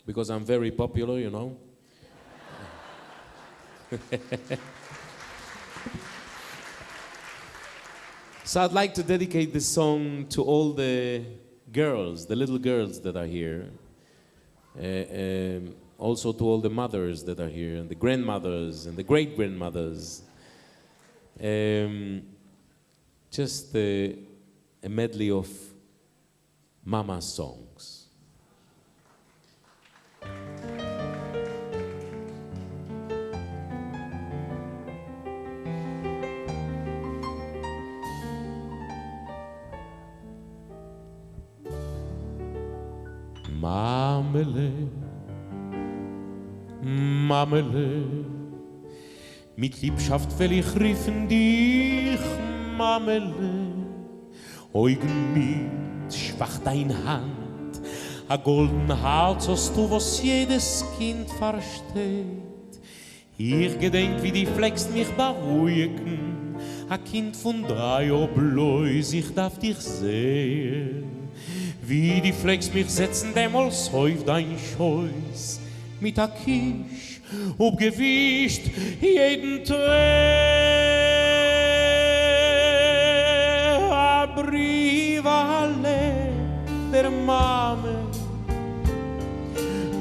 because I'm very popular, you know. So I'd like to dedicate this song to all the girls, the little girls that are here. Also to all the mothers that are here, and the grandmothers and the great-grandmothers. Just a medley of Mama songs. Mamele, Mamele, mit Liebschaft will ich riefen dich, Mamele, Eugen mit schwach dein Hand, a golden Herz hast du, was jedes Kind versteht. Ich gedenk, wie die Fleckst mich beruhigen, a Kind von 3 Jahr bloß, ich darf dich sehen. Wie die Flex mich setzen, demals auf dein Scheuß, mit a Kisch, obgewischt jeden Tag. A Brief alle der Mame,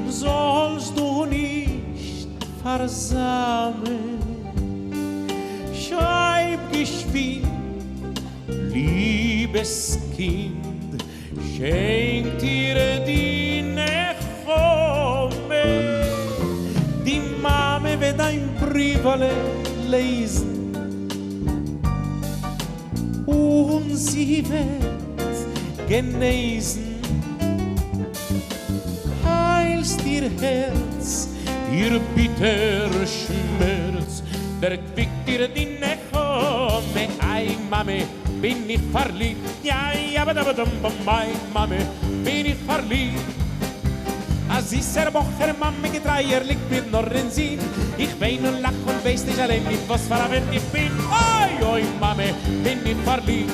sollst du nicht versammeln. Schreib geschwind, liebes Kind, schenk dir die Nechome. Die Mame wird ein Brief lesen und sie wird genesen. Heilst ihr Herz, ihr bitterer Schmerz, der quickt dir die Nechome. Ei, Mame, bin ich verliebt, ja, mein Mame, bin ich verliebt. A süßer Bocher, Mame, Getreier, liegt mir nur in Sinn. Ich wein und lach und weiß nicht allein mit was für ein Welt ich bin. Oi, oi, Mame, bin ich verliebt.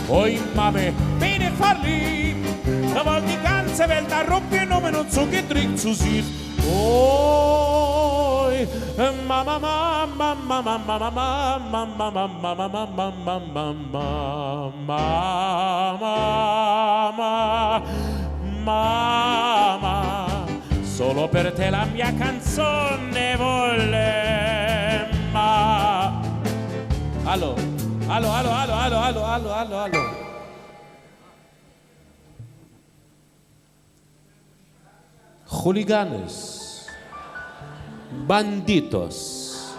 Oi, Mame, bin ich verliebt. Da wollt die ganze Welt herumgenommen und zugedrückt zu sich. Oi, Mama, Mama, Mama, Mama, Mama, Mama, Mama, Mama, Mama, Mama, solo per te la mia canzone vuole. Allo, allo, allo, allo, allo, allo, allo, allo, allo. Chuliganes, banditos.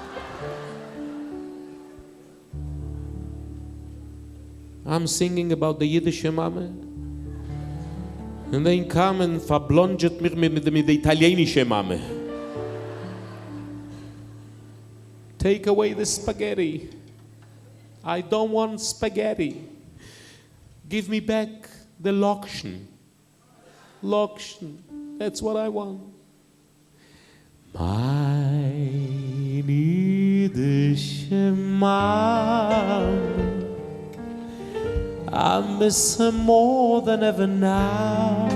I'm singing about the Yiddish Mame, and then come and verblonget mich mit der italienische Mame. Take away the spaghetti. I don't want spaghetti. Give me back the Lokshen. Lokshen. That's what I want. Mein Yiddish Mame, I miss her more than ever now.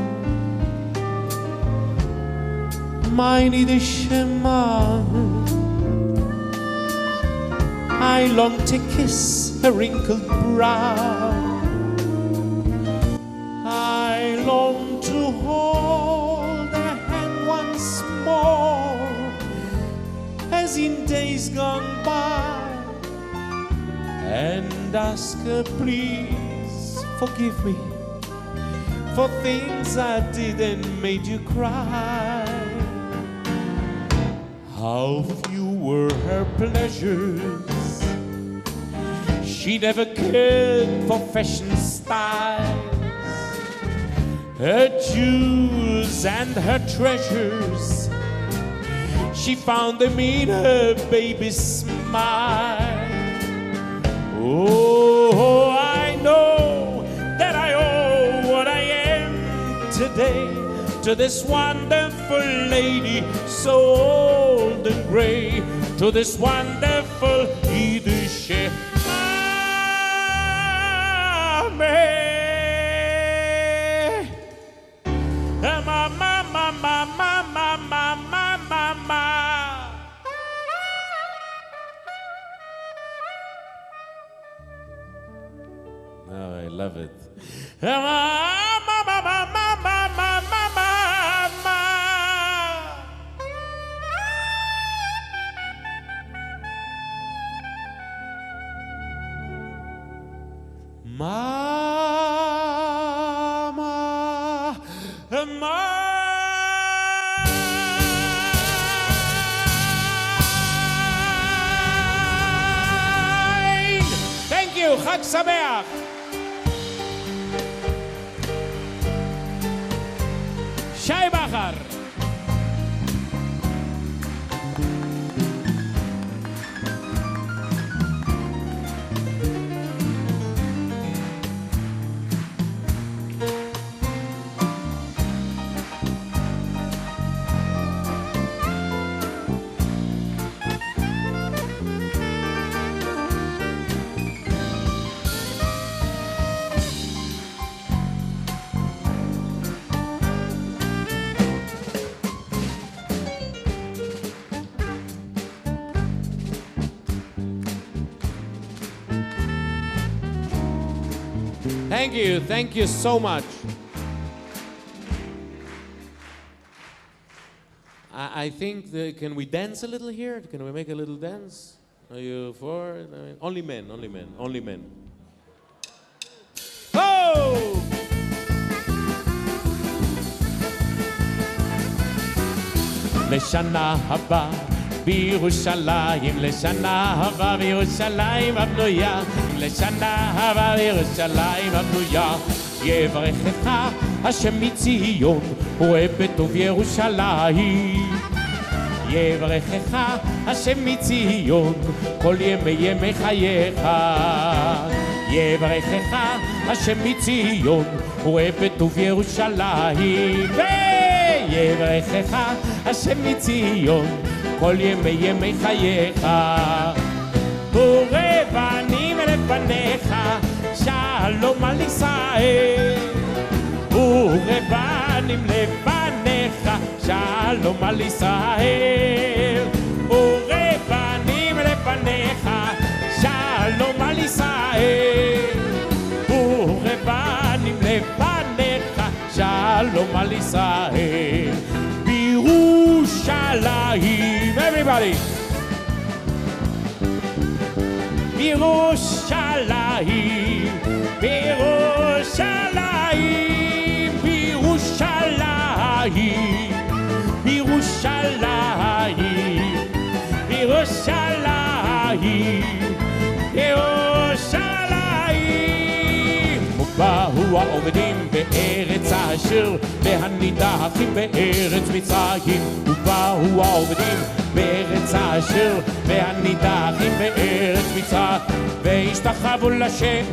meine Shema. I long to kiss her wrinkled brow. I long to hold her hand once more, as in days gone by, and ask her, please forgive me for things I did and made you cry. How few were her pleasures, she never cared for fashion styles. Her jewels and her treasures, she found them in her baby's smile. Oh, I know that I owe what I am today to this wonderful lady, so old and gray, to this wonderful Yiddish Oh, I love it. Thank you, Chag Sameach. Shai Bachar. Thank you so much. I think, can we dance a little here? Can we make a little dance? Are you for it? I mean, only men. Oh! לשנה הבאה בירושלים, לשנה הבאה בירושלים הבנויה, לשנה הבאה בירושלים הבנויה. יברכך השם מציון, רואה בטוב ירושלים. יברכך השם מציון, כל ימי חייך. יברכך השם מציון, רואה בטוב ירושלים. יברכך השם מציון, כל ימי חייך. ורבנים לפניך, שלום על ישראל. ורבנים לפניך, שלום על ישראל. ורבנים לפניך, שלום על ישראל. ורבנים לפניך, שלום על ישראל. בירושלים, everybody. בירושלים, בירושלים, בירושלים, בירושלים, בירושלים, בירושלים. ובאו העובדים בארץ אשר, והנידחים בארץ מצרים. ובאו העובדים בארץ אשר, והנידחים בארץ מצרים. והשתחוו לשם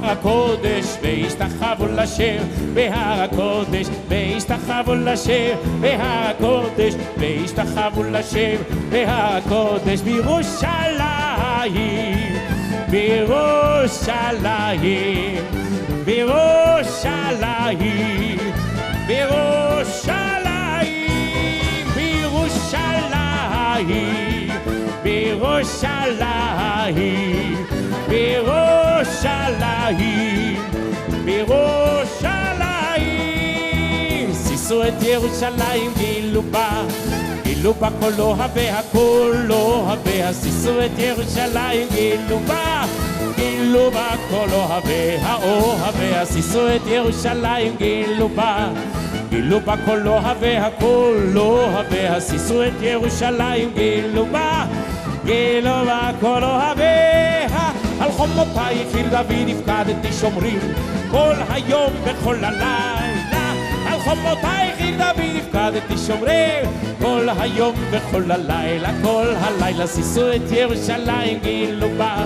הקודש, והשתחוו לשם בהר הקודש, והשתחוו לשם בהר הקודש, והשתחוו לשם בהר הקודש. בירושלים, בירושלים, בירושלים, בירושלים, בירושלים, בירושלים, בירושלים, בירושלים. שישו את ירושלים, גילו בה, גילו בה כל אוהביה, כל אוהביה. שישו את ירושלים, גילו בה, גילו בה כל אוהביה, אוהביה. שישו את ירושלים, גילו בה, גילו בה כל אוהביה, כל אוהביה. שישו את ירושלים, גילו בה, גילו בה כל אוהביה. על חומותייך עיר דוד הפקדתי שומרים, כל היום וכל הלילה. על חומותייך עיר דוד הפקדתי שומרים, כל היום וכל הלילה, כל הלילה. שישו את ירושלים, גילו בה,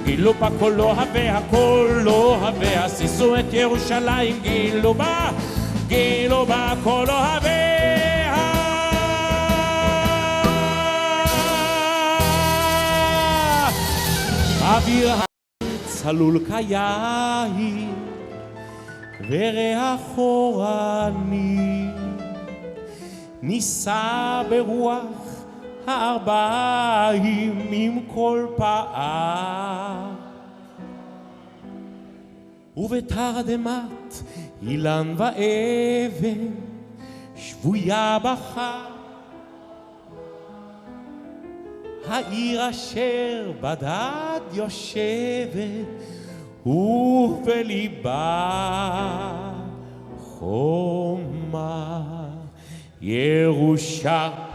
גילו בה כל אוהביה, כל אוהביה. שישו את ירושלים, גילו בה, גילו בה כל אוהביה. אוויר צלול כיין וריח אורני נישא ברוח הארבעים עם כל פאה, ובתרדמת אילן ואבן שבויה בך העיר אשר בדד יושבת ובליבה חומה ירושלים.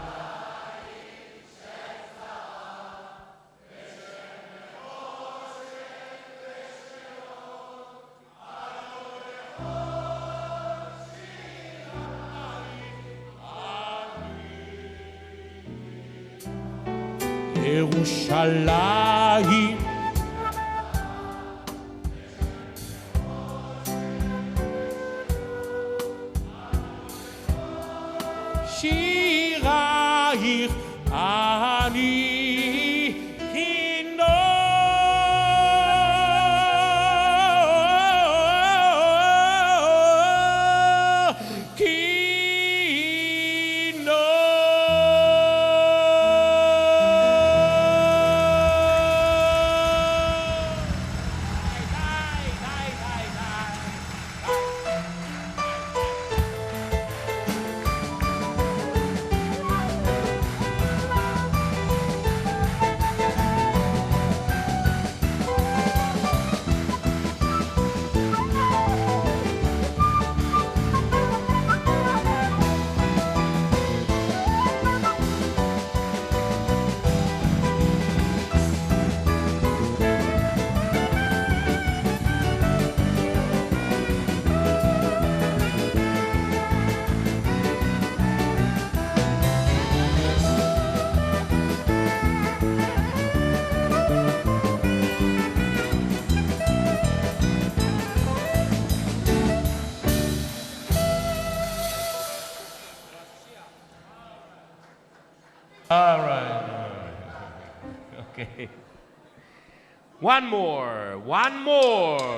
ירושלים שירייך אני כינור All right. Okay. One more. One more.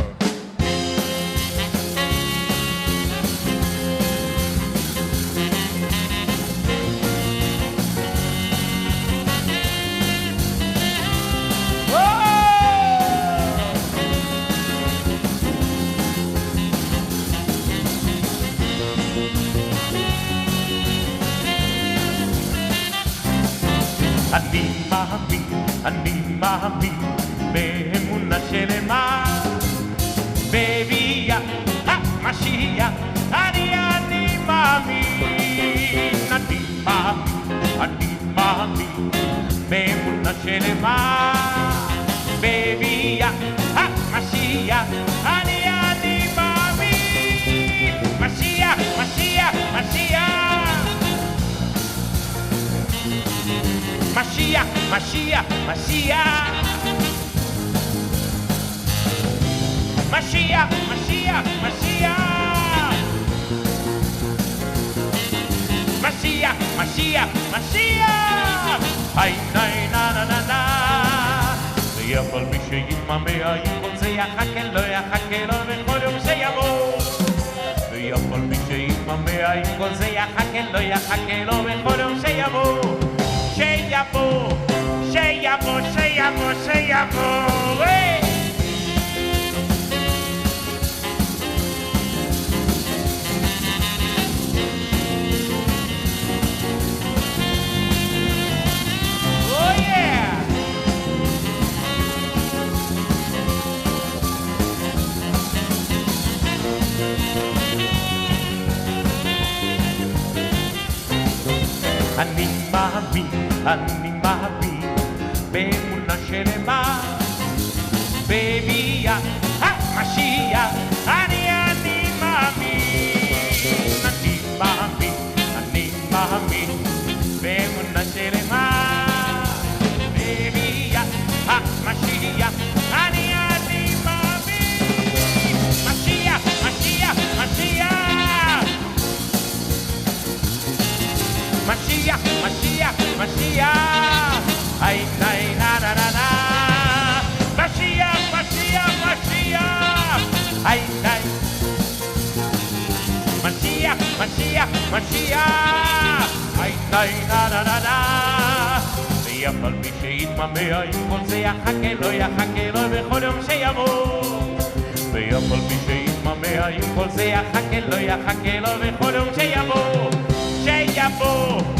אני מאמין באמונה שלמה בביאת המשיח. אני מאמין, אני מאמין באמונה שלמה בביאת המשיח. אני מאמין, משיח, משיח, משיח. משיח, משיח, משיח. משיח, משיח, משיח. משיח, משיח, משיח. היי ניי נה נה נה נה. ויכול מי שיתממה אם כל זה יחכה לא יחכה לו בכל יום שיבוא. ויכול מי שיתממה אם כל זה יחכה לא יחכה לו בכל יום שיבוא. שיבוא, שיבוא, שיבוא, שיבוא, היי! אני מאמין באמונה שלמה בביאת המשיח. אני מאמין באמונה שלמה בביאת המשיח. אני מאמין משיח, משיח, משיח, משיח, משיח, משיח, היי ניי נה נה נה נה, משיח, משיח, משיח, היי ניי, משיח, משיח, משיח, היי ניי נה נה נה נה. ויף על מי שיתממע עם כל זה יחכה לו, יחכה לו בכל יום שיבוא. ויף על מי שיתממע עם כל זה יחכה לו, יחכה לו בכל יום שיבוא, שיבוא.